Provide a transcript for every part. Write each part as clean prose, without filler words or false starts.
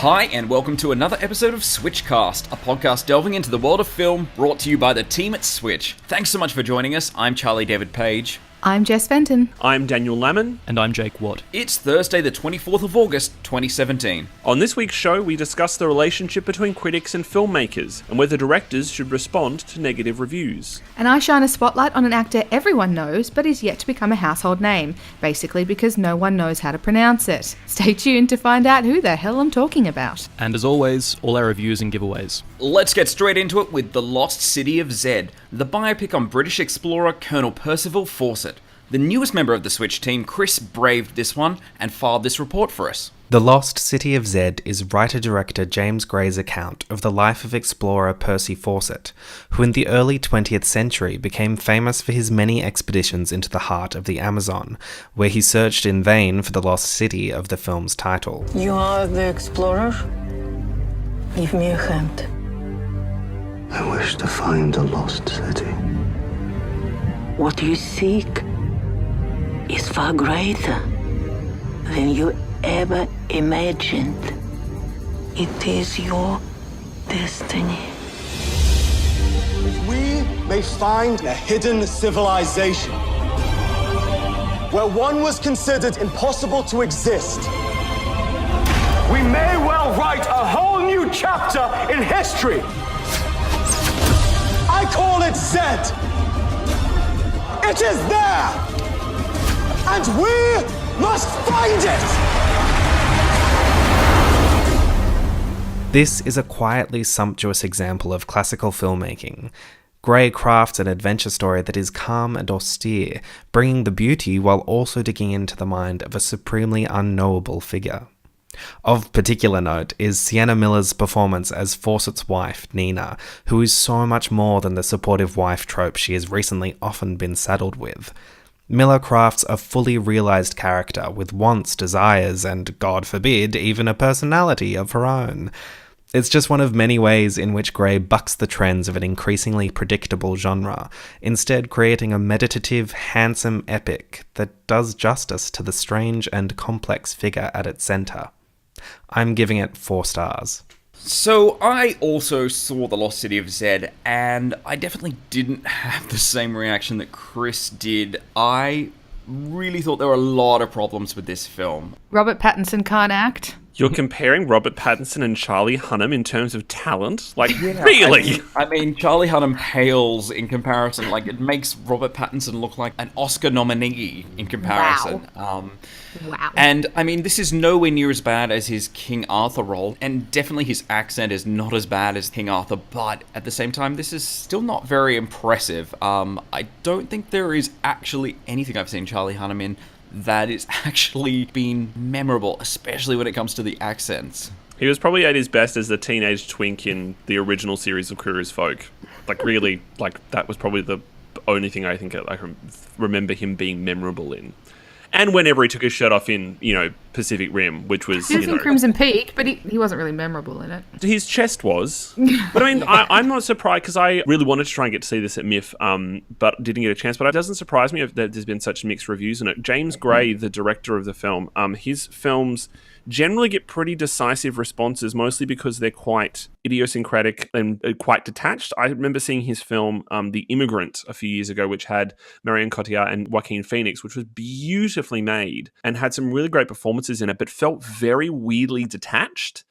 Hi, and welcome to another episode of SWITCHCast, a podcast delving into the world of film, brought to you by the team at Switch. Thanks so much for joining us. I'm Charlie David Page. I'm Jess Fenton. I'm Daniel Lamon. And I'm Jake Watt. It's Thursday, the 24th of August, 2017. On this week's show, we discuss the relationship between critics and filmmakers, and whether directors should respond to negative reviews. And I shine a spotlight on an actor everyone knows, but is yet to become a household name, basically because no one knows how to pronounce it. Stay tuned to find out who the hell I'm talking about. And as always, all our reviews and giveaways. Let's get straight into it with The Lost City of Zed, the biopic on British explorer Colonel Percival Fawcett. The newest member of the Switch team, Chris, braved this one and filed this report for us. The Lost City of Zed is writer-director James Gray's account of the life of explorer Percy Fawcett, who in the early 20th century became famous for his many expeditions into the heart of the Amazon, where he searched in vain for the lost city of the film's title. You are the explorer? Give me a hand. I wish to find a lost city. What you seek is far greater than you ever imagined. It is your destiny. We may find a hidden civilization where one was considered impossible to exist. We may well write a whole new chapter in history. I call it Zed. It is there, and we must find it! This is a quietly sumptuous example of classical filmmaking. Gray crafts an adventure story that is calm and austere, bringing the beauty while also digging into the mind of a supremely unknowable figure. Of particular note is Sienna Miller's performance as Fawcett's wife, Nina, who is so much more than the supportive wife trope she has recently often been saddled with. Miller crafts a fully realised character with wants, desires, and, God forbid, even a personality of her own. It's just one of many ways in which Gray bucks the trends of an increasingly predictable genre, instead creating a meditative, handsome epic that does justice to the strange and complex figure at its centre. I'm giving it 4 stars. So, I also saw The Lost City of Zed, and I definitely didn't have the same reaction that Chris did. I really thought there were a lot of problems with this film. Robert Pattinson can't act. You're comparing Robert Pattinson and Charlie Hunnam in terms of talent? Like, really? I mean, Charlie Hunnam pales in comparison. Like, it makes Robert Pattinson look like an Oscar nominee in comparison. Wow. And, I mean, this is nowhere near as bad as his King Arthur role, and definitely his accent is not as bad as King Arthur, but at the same time, this is still not very impressive. I don't think there is actually anything I've seen Charlie Hunnam in that is actually been memorable, especially when it comes to the accents. He was probably at his best as the teenage twink in the original series of Queer as Folk. Like, really, like, that was probably the only thing I think I remember him being memorable in. And whenever he took his shirt off in, Pacific Rim, which was, He was in Crimson Peak, but he wasn't really memorable in it. His chest was. But I mean, I'm not surprised, because I really wanted to try and get to see this at MIFF, but didn't get a chance. But it doesn't surprise me that there's been such mixed reviews on it. James Gray, the director of the film, his films generally get pretty decisive responses, mostly because they're quite idiosyncratic and quite detached. I remember seeing his film, The Immigrant, a few years ago, which had Marion Cotillard and Joaquin Phoenix, which was beautifully made and had some really great performances in it, but felt very weirdly detached.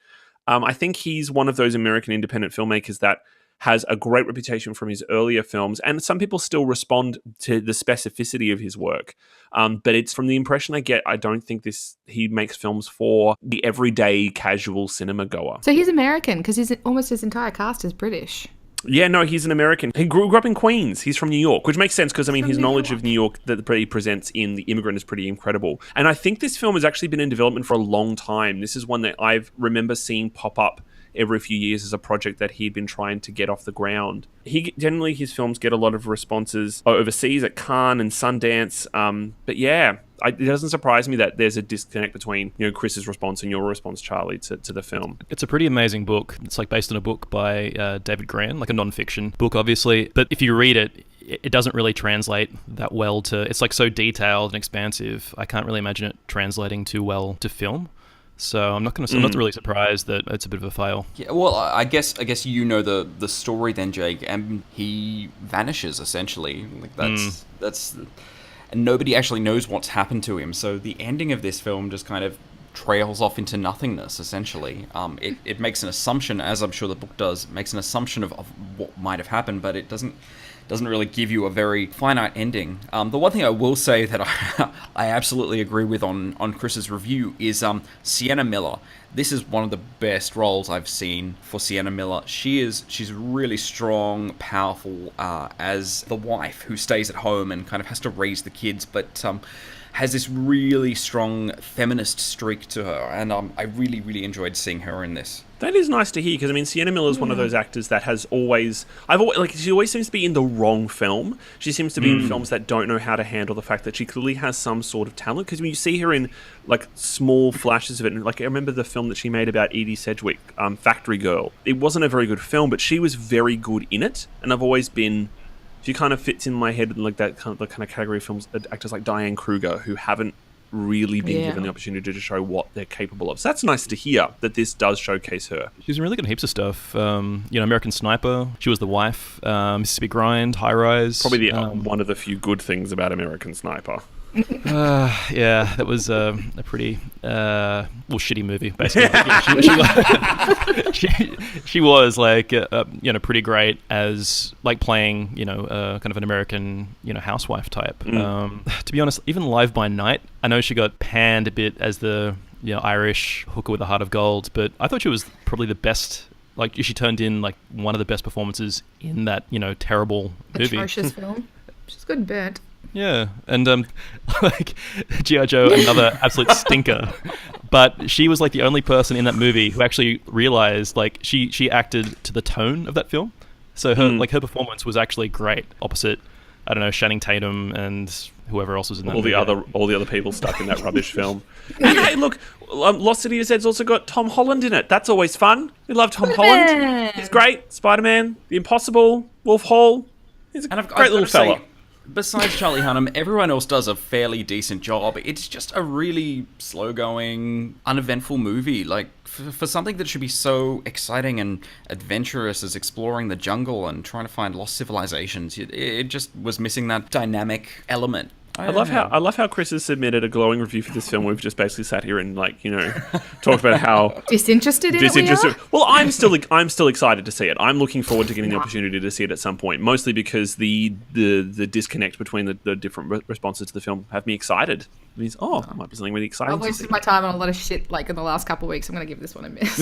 I think he's one of those American independent filmmakers that has a great reputation from his earlier films, and some people still respond to the specificity of his work. But it's from the impression I get, I don't think he makes films for the everyday casual cinema goer. So he's American, because almost his entire cast is British. Yeah, no, he's an American. He grew up in Queens. He's from New York, which makes sense because, I mean, his knowledge of New York that he presents in The Immigrant is pretty incredible. And I think this film has actually been in development for a long time. This is one that I remember seeing pop up every few years as a project that he'd been trying to get off the ground. Generally, his films get a lot of responses overseas at Cannes and Sundance. But yeah, it doesn't surprise me that there's a disconnect between Chris's response and your response, Charlie, to the film. It's a pretty amazing book. It's like based on a book by David Gran, like a non-fiction book, obviously. But if you read it, it doesn't really translate that well to... It's like so detailed and expansive. I can't really imagine it translating too well to film. So I'm not really surprised that it's a bit of a fail. Yeah, well, I guess you know the story then, Jake, and he vanishes essentially. Like that's and nobody actually knows what's happened to him. So the ending of this film just kind of trails off into nothingness, essentially. It makes an assumption, as I'm sure the book does, it makes an assumption of what might have happened, but it doesn't really give you a very finite ending. The one thing I will say that I absolutely agree with on Chris's review is Sienna Miller. This is one of the best roles I've seen for Sienna Miller. She's really strong, powerful as the wife who stays at home and kind of has to raise the kids, but has this really strong feminist streak to her, and I really, really enjoyed seeing her in this. That is nice to hear, because I mean, Sienna Miller is one of those actors that has she always seems to be in the wrong film. She seems to be in films that don't know how to handle the fact that she clearly has some sort of talent. Because when you see her in like small flashes of it, and like I remember the film that she made about Edie Sedgwick, Factory Girl. It wasn't a very good film, but she was very good in it, and I've always been. She kind of fits in my head in like that kind of category of films, actors like Diane Kruger, who haven't really been given the opportunity to show what they're capable of. So that's nice to hear that this does showcase her. She's really good in heaps of stuff. American Sniper. She was the wife. Mississippi Grind, High Rise. Probably one of the few good things about American Sniper. Yeah, that was a pretty shitty movie, basically. She was like pretty great as like playing kind of an American housewife type. To be honest, even Live by Night, I know she got panned a bit as the Irish hooker with a heart of gold, but I thought she was probably the best. Like she turned in like one of the best performances in that terrible movie. Atrocious film. She's good and burnt. Yeah, and like G.I. Joe, another absolute stinker. But she was like the only person in that movie who actually realized like she acted to the tone of that film. So her performance was actually great. Opposite, I don't know, Channing Tatum and whoever else was in that movie. All the other people stuck in that rubbish film. Hey, look, Lost City of Zed's also got Tom Holland in it. That's always fun. We love Tom Holland. He's great. Spider-Man, The Impossible, Wolf Hall. He's a great little fella. Besides Charlie Hunnam, everyone else does a fairly decent job. It's just a really slow-going, uneventful movie. Like, for something that should be so exciting and adventurous as exploring the jungle and trying to find lost civilizations, it just was missing that dynamic element. I love how Chris has submitted a glowing review for this film. We've just basically sat here and talked about how disinterested in it. Well, I'm still excited to see it. I'm looking forward to getting the opportunity to see it at some point. Mostly because the disconnect between the different responses to the film have me excited. It means it might be something really exciting. I've wasted my time on a lot of shit like in the last couple of weeks. I'm going to give this one a miss.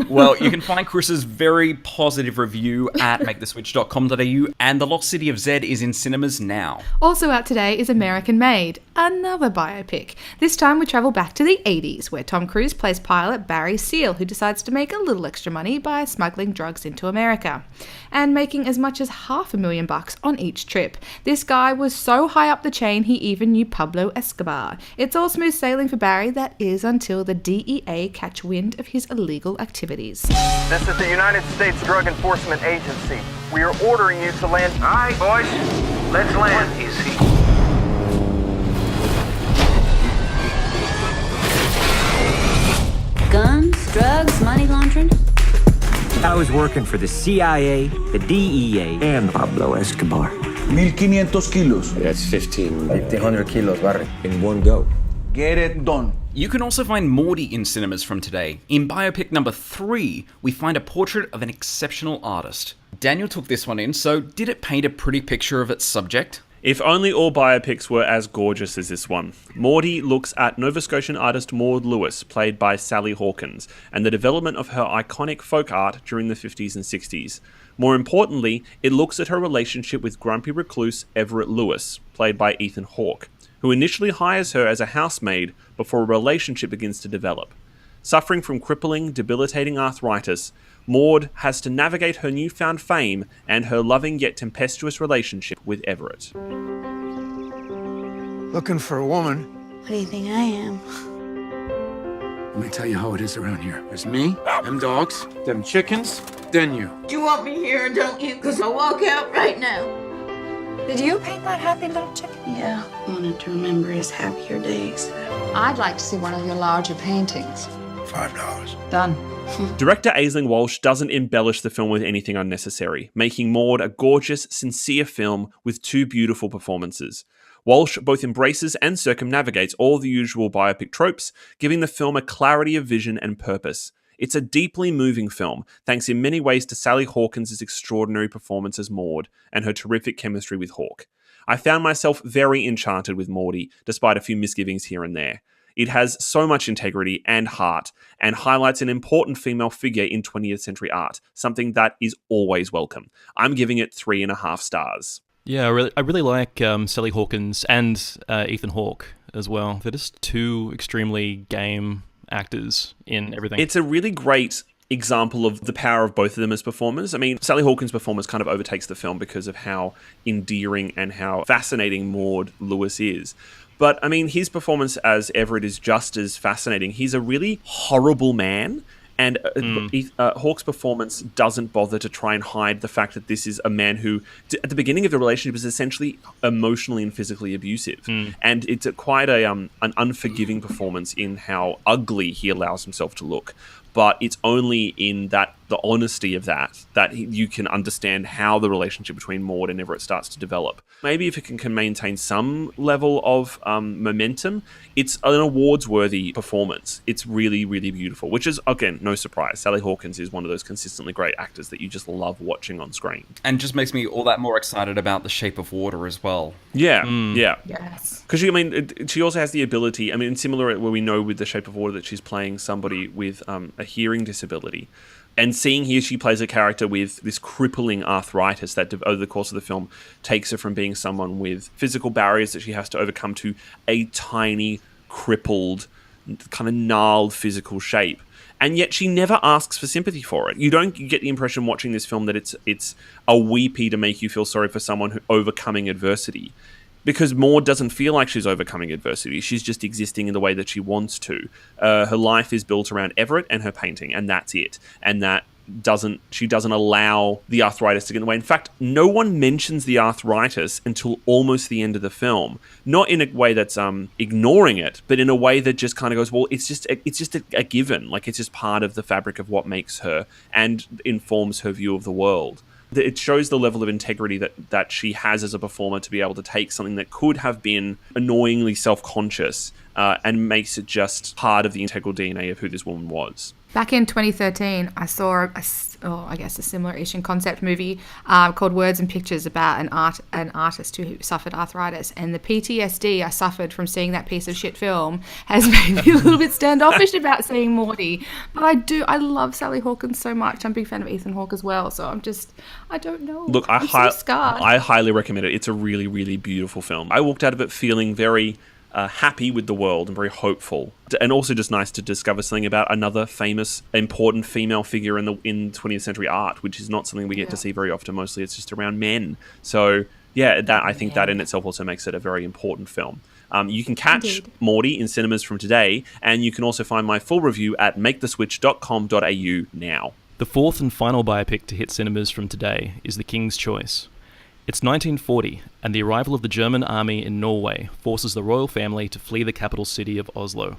Well, you can find Chris's very positive review at maketheswitch.com.au, and The Lost City of Zed is in cinemas now. Also out today is American Made, another biopic. This time we travel back to the 80s, where Tom Cruise plays pilot Barry Seal, who decides to make a little extra money by smuggling drugs into America, and making as much as $500,000 on each trip. This guy was so high up the chain he even knew Pablo Escobar. It's all smooth sailing for Barry, that is, until the DEA catch wind of his illegal activities. This is the United States Drug Enforcement Agency. We are ordering you to land. All right, boys, let's land. What is he? Guns, drugs, money laundering? I was working for the CIA, the DEA, and Pablo Escobar. 1,500 kilos. That's 1,500 kilos, Barry, in one go. Get it done. You can also find Maudie in cinemas from today. In biopic number 3, we find a portrait of an exceptional artist. Daniel took this one in, so did it paint a pretty picture of its subject? If only all biopics were as gorgeous as this one. Maudie looks at Nova Scotian artist Maud Lewis, played by Sally Hawkins, and the development of her iconic folk art during the 50s and 60s. More importantly, it looks at her relationship with grumpy recluse Everett Lewis, played by Ethan Hawke, who initially hires her as a housemaid before a relationship begins to develop. Suffering from crippling, debilitating arthritis, Maud has to navigate her newfound fame and her loving yet tempestuous relationship with Everett. Looking for a woman. What do you think I am? Let me tell you how it is around here. There's me, them dogs, them chickens, then you. You want me here, don't you? Because I'll walk out right now. Did you paint that happy little chicken? Yeah, wanted to remember his happier days. I'd like to see one of your larger paintings. $5. Done. Director Aisling Walsh doesn't embellish the film with anything unnecessary, making Maud a gorgeous, sincere film with two beautiful performances. Walsh both embraces and circumnavigates all the usual biopic tropes, giving the film a clarity of vision and purpose. It's a deeply moving film, thanks in many ways to Sally Hawkins' extraordinary performance as Maud and her terrific chemistry with Hawke. I found myself very enchanted with Maudie, despite a few misgivings here and there. It has so much integrity and heart, and highlights an important female figure in 20th century art, something that is always welcome. I'm giving it 3.5 stars. Yeah, I really like Sally Hawkins and Ethan Hawke as well. They're just two extremely game actors in everything. It's a really great example of the power of both of them as performers. I mean, Sally Hawkins' performance kind of overtakes the film because of how endearing and how fascinating Maud Lewis is. But, I mean, his performance as Everett is just as fascinating. He's a really horrible man, and Hawke's performance doesn't bother to try and hide the fact that this is a man who, at the beginning of the relationship, is essentially emotionally and physically abusive. And it's quite an unforgiving performance in how ugly he allows himself to look. But it's only in the honesty of that you can understand how the relationship between Maud and Everett starts to develop. Maybe if it can maintain some level of momentum, it's an awards-worthy performance. It's really, really beautiful, which is, again, no surprise. Sally Hawkins is one of those consistently great actors that you just love watching on screen. And just makes me all that more excited about The Shape of Water as well. Yeah. Yes. Because she also has the ability, similar where we know with The Shape of Water that she's playing somebody with a hearing disability. And seeing here she plays a character with this crippling arthritis that over the course of the film takes her from being someone with physical barriers that she has to overcome to a tiny, crippled, kind of gnarled physical shape. And yet she never asks for sympathy for it. You get the impression watching this film that it's a weepy to make you feel sorry for someone who overcoming adversity. Because Maud doesn't feel like she's overcoming adversity. She's just existing in the way that she wants to. Her life is built around Everett and her painting, and that's it. And she doesn't allow the arthritis to get in the way. In fact, no one mentions the arthritis until almost the end of the film. Not in a way that's ignoring it, but in a way that just kind of goes, well, it's just a given. Like, it's just part of the fabric of what makes her and informs her view of the world. It shows the level of integrity that she has as a performer to be able to take something that could have been annoyingly self-conscious and makes it just part of the integral DNA of who this woman was. Back in 2013, I saw a similar-ish concept movie called Words and Pictures about an artist who suffered arthritis. And the PTSD I suffered from seeing that piece of shit film has made me a little bit standoffish about seeing Maudie. But I love Sally Hawkins so much. I'm a big fan of Ethan Hawke as well. So I don't know. Look, I'm so scarred. I highly recommend it. It's a really, really beautiful film. I walked out of it feeling very happy with the world and very hopeful, and also just nice to discover something about another famous, important female figure in 20th century art, which is not something we get to see very often. Mostly, it's just around men. So, I think that in itself also makes it a very important film. You can catch Maudie in cinemas from today, and you can also find my full review at maketheswitch.com.au now. The fourth and final biopic to hit cinemas from today is The King's Choice. It's 1940, and the arrival of the German army in Norway forces the royal family to flee the capital city of Oslo.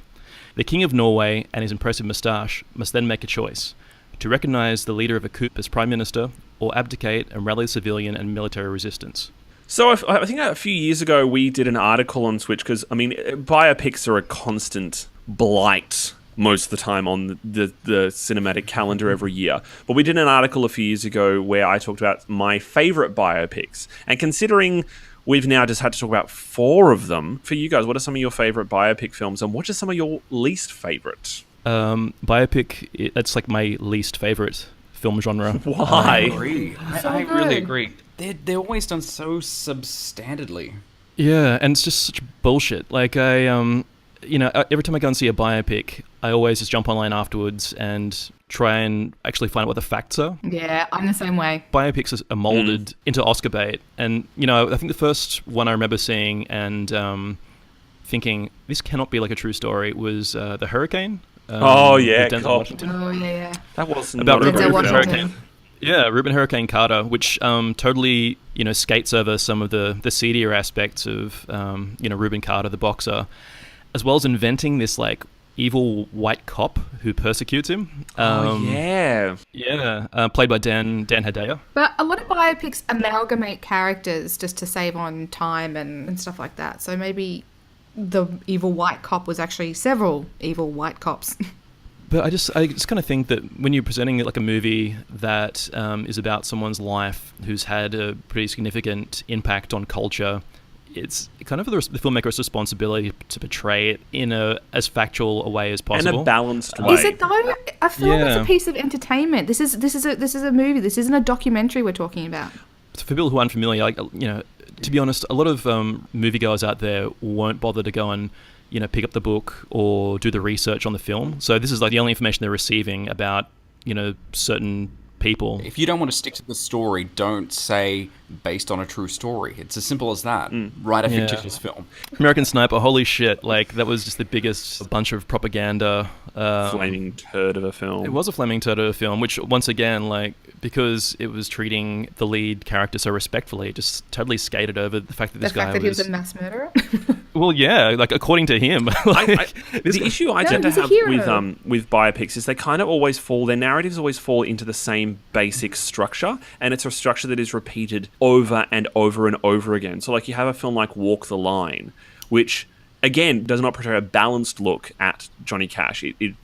The King of Norway and his impressive moustache must then make a choice: to recognise the leader of a coup as Prime Minister, or abdicate and rally civilian and military resistance. So I think a few years ago we did an article on Switch, because, biopics are a constant blight most of the time on the cinematic calendar every year. But we did an article a few years ago where I talked about my favourite biopics. And considering we've now just had to talk about 4 of them, for you guys, what are some of your favourite biopic films, and what are some of your least favourite? Biopic, that's like my least favourite film genre. Why? I agree. I really agree. They're always done so substandardly. Yeah, and it's just such bullshit. Like, every time I go and see a biopic, I always just jump online afterwards and try and actually find out what the facts are. Yeah, I'm the same way. Biopics are molded into Oscar bait. And, I think the first one I remember seeing and thinking, this cannot be like a true story, was The Hurricane. Denzel Washington. Oh, yeah. That wasn't about Denzel Washington. Hurricane. Yeah, Reuben Hurricane Carter, which totally, skates over some of the seedier aspects of, Reuben Carter, the boxer, as well as inventing this, evil white cop who persecutes him. Yeah, played by Dan Hedaya. But a lot of biopics amalgamate characters just to save on time and stuff like that. So maybe the evil white cop was actually several evil white cops. But I just kind of think that when you're presenting a movie that is about someone's life who's had a pretty significant impact on culture, it's kind of the filmmaker's responsibility to portray it in as factual a way as possible. In a balanced way. Is it though? A film is a piece of entertainment. This is a movie. This isn't a documentary we're talking about. For people who aren't familiar, to be honest, a lot of moviegoers out there won't bother to go and pick up the book or do the research on the film. So this is the only information they're receiving about certain people. If you don't want to stick to the story, don't say based on a true story. It's as simple as that. Write a fictitious film. American Sniper, holy shit, that was just the biggest bunch of propaganda. Flaming turd of a film. It was a flaming turd of a film, which once again, because it was treating the lead character so respectfully, it just totally skated over the fact that this guy he was a mass murderer? Well, yeah, according to him. The issue I tend to have with biopics is they kind of always their narratives always fall into the same basic structure, and it's a structure that is repeated over and over and over again. So you have a film like Walk the Line, which again does not portray a balanced look at Johnny Cash. It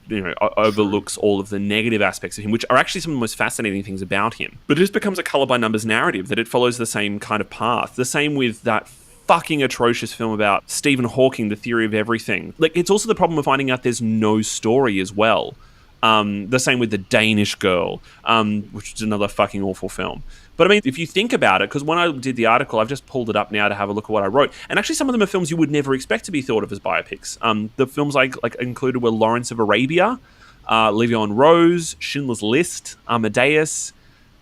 overlooks all of the negative aspects of him, which are actually some of the most fascinating things about him. But it just becomes a colour by numbers narrative that it follows the same kind of path. The same with that fucking atrocious film about Stephen Hawking, The Theory of Everything. It's also the problem of finding out there's no story as well. The same with The Danish Girl, which is another fucking awful film. But I mean, if you think about it, because when I did the article, I've just pulled it up now to have a look at what I wrote. And actually some of them are films you would never expect to be thought of as biopics. The films I included were Lawrence of Arabia, Le'Veon Rose, Schindler's List, Amadeus,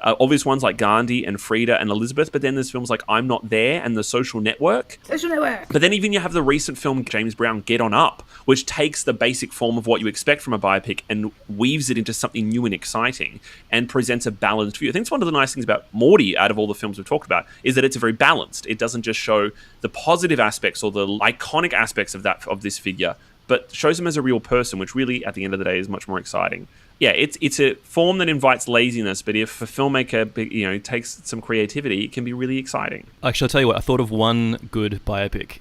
obvious ones like Gandhi and Frida and Elizabeth, but then there's films like I'm Not There and The Social Network. But then even you have the recent film James Brown, Get On Up, which takes the basic form of what you expect from a biopic and weaves it into something new and exciting and presents a balanced view. I think it's one of the nice things about Maudie, out of all the films we've talked about, is that it's very balanced. It doesn't just show the positive aspects or the iconic aspects of this figure, but shows him as a real person, which really, at the end of the day, is much more exciting. Yeah, it's a form that invites laziness, but if a filmmaker takes some creativity, it can be really exciting. Actually, I'll tell you what, I thought of one good biopic.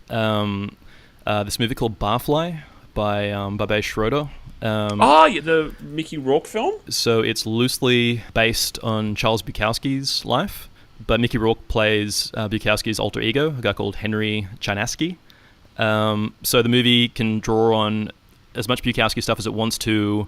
This movie called Barfly by Babette Schroeder. The Mickey Rourke film? So it's loosely based on Charles Bukowski's life, but Mickey Rourke plays Bukowski's alter ego, a guy called Henry Chinaski. So the movie can draw on as much Bukowski stuff as it wants to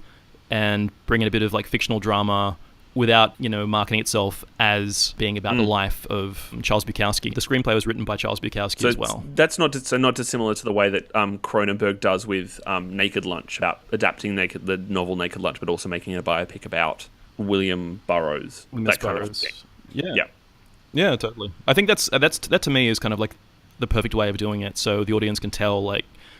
and bring in a bit of fictional drama without, marketing itself as being about the life of Charles Bukowski. The screenplay was written by Charles Bukowski as well. That's not dissimilar to the way that Cronenberg does with Naked Lunch, about adapting the novel Naked Lunch, but also making it a biopic about William Burroughs. Yeah, totally. I think that to me is kind of the perfect way of doing it, so the audience can tell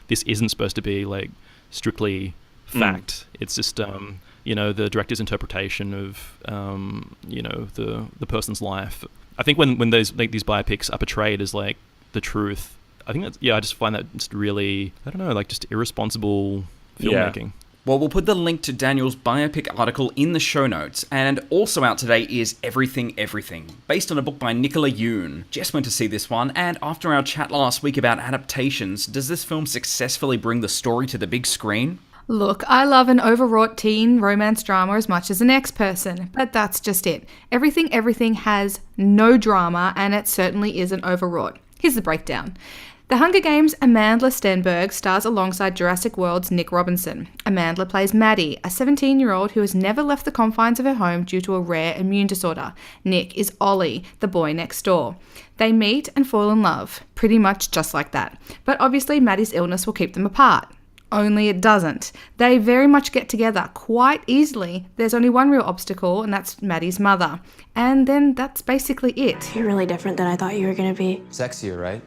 this isn't supposed to be strictly fact. It's just the director's interpretation of the person's life. I think when those these biopics are portrayed as the truth, I think that's I just find that just really, I don't know, just irresponsible filmmaking. Yeah. Well, we'll put the link to Daniel's biopic article in the show notes, and also out today is Everything, Everything, based on a book by Nicola Yoon. Jess went to see this one, and after our chat last week about adaptations, does this film successfully bring the story to the big screen? Look, I love an overwrought teen romance drama as much as the next person, but that's just it. Everything, Everything has no drama, and it certainly isn't overwrought. Here's the breakdown. The Hunger Games' Amandla Stenberg stars alongside Jurassic World's Nick Robinson. Amandla plays Maddie, a 17-year-old who has never left the confines of her home due to a rare immune disorder. Nick is Ollie, the boy next door. They meet and fall in love, pretty much just like that. But obviously Maddie's illness will keep them apart. Only it doesn't. They very much get together quite easily. There's only one real obstacle, and that's Maddie's mother. And then that's basically it. You're really different than I thought you were going to be. Sexier, right?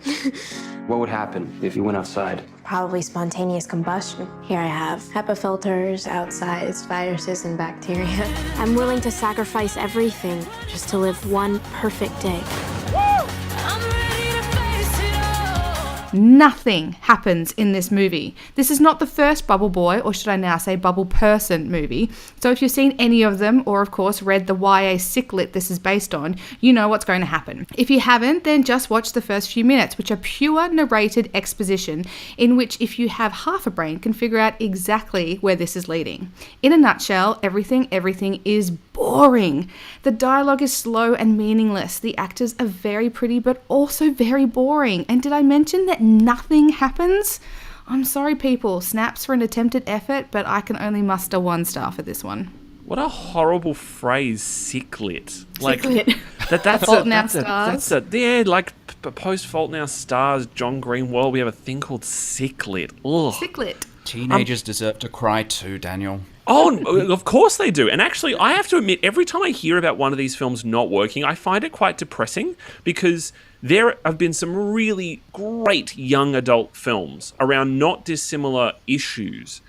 What would happen if you went outside? Probably spontaneous combustion. Here I have HEPA filters, outsized viruses and bacteria. I'm willing to sacrifice everything just to live one perfect day. Nothing happens in this movie. This is not the first Bubble Boy, or should I now say Bubble Person movie. So if you've seen any of them, or of course read the YA sicklet this is based on, you know what's going to happen. If you haven't, then just watch the first few minutes, which are pure narrated exposition, in which if you have half a brain can figure out exactly where this is leading. In a nutshell, everything is boring. The dialogue is slow and meaningless. The actors are very pretty but also very boring. And did I mention that nothing happens? I'm sorry people, snaps for an attempted effort, but I can only muster 1 star for this one. What a horrible phrase, sicklit. Like Sicklit. that's Fault Now Stars. Like post Fault Now Stars, John Greenwald, we have a thing called sicklit. Ugh. Sicklit. Teenagers deserve to cry too, Daniel. Oh, of course they do. And actually, I have to admit, every time I hear about one of these films not working, I find it quite depressing because there have been some really great young adult films around not dissimilar issues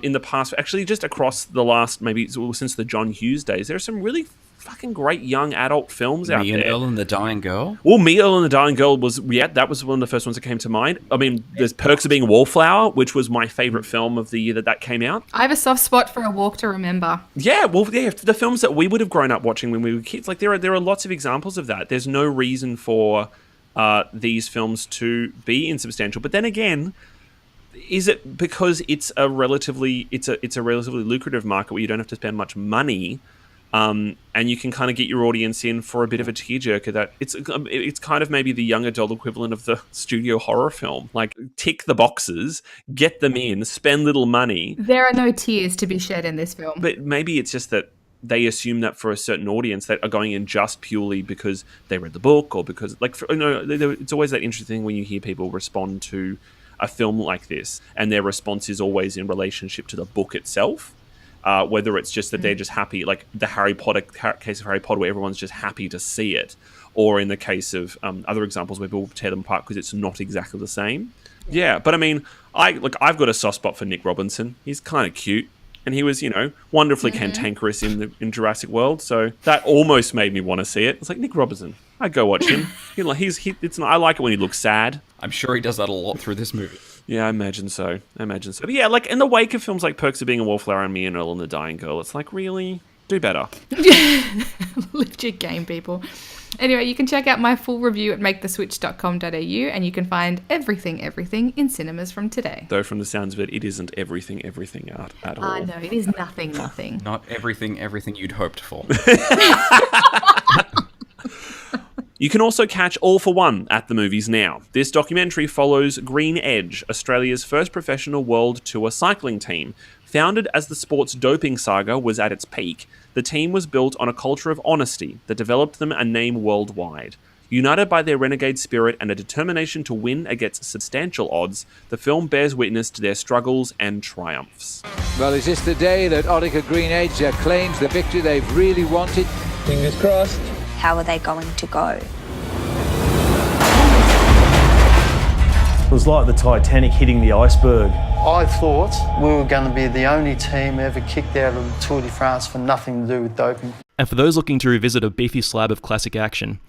in the past. Actually, just across the last, maybe since the John Hughes days, there are some really fucking great young adult films out there. Me and Earl and the Dying Girl? Well, Me, Earl and the Dying Girl that was one of the first ones that came to mind. I mean, there's Perks of Being a Wallflower, which was my favourite film of the year that came out. I have a soft spot for A Walk to Remember. Yeah, well, yeah, the films that we would have grown up watching when we were kids, like there are lots of examples of that. There's no reason for these films to be insubstantial. But then again, is it because it's a relatively lucrative market where you don't have to spend much money? And you can kind of get your audience in for a bit of a tearjerker that it's kind of maybe the young adult equivalent of the studio horror film. Like, tick the boxes, get them in, spend little money. There are no tears to be shed in this film. But maybe it's just that they assume that for a certain audience that are going in just purely because they read the book or because, it's always that interesting thing when you hear people respond to a film like this and their response is always in relationship to the book itself. Whether it's just that they're just happy, like the case of Harry Potter, where everyone's just happy to see it, or in the case of other examples where people tear them apart because it's not exactly the same. Yeah, but I mean, I've got a soft spot for Nick Robinson. He's kind of cute, and he was, wonderfully cantankerous in Jurassic World. So that almost made me want to see it. It's like, Nick Robinson, I'd go watch him. I like it when he looks sad. I'm sure he does that a lot through this movie. Yeah, I imagine so. But yeah, like in the wake of films like Perks of Being a Wallflower and Me and Earl and the Dying Girl, it's like, really? Do better. Lift your game, people. Anyway, you can check out my full review at maketheswitch.com.au and you can find everything in cinemas from today. Though from the sounds of it, it isn't everything out at all. No, it is nothing. Not everything you'd hoped for. You can also catch All for One at the movies now. This documentary follows Green Edge, Australia's first professional world tour cycling team. Founded as the sport's doping saga was at its peak, the team was built on a culture of honesty that developed them a name worldwide. United by their renegade spirit and a determination to win against substantial odds, the film bears witness to their struggles and triumphs. Well, is this the day that Orica Green Edge claims the victory they've really wanted? Fingers crossed. How are they going to go? It was like the Titanic hitting the iceberg. I thought we were going to be the only team ever kicked out of the Tour de France for nothing to do with doping. And for those looking to revisit a beefy slab of classic action,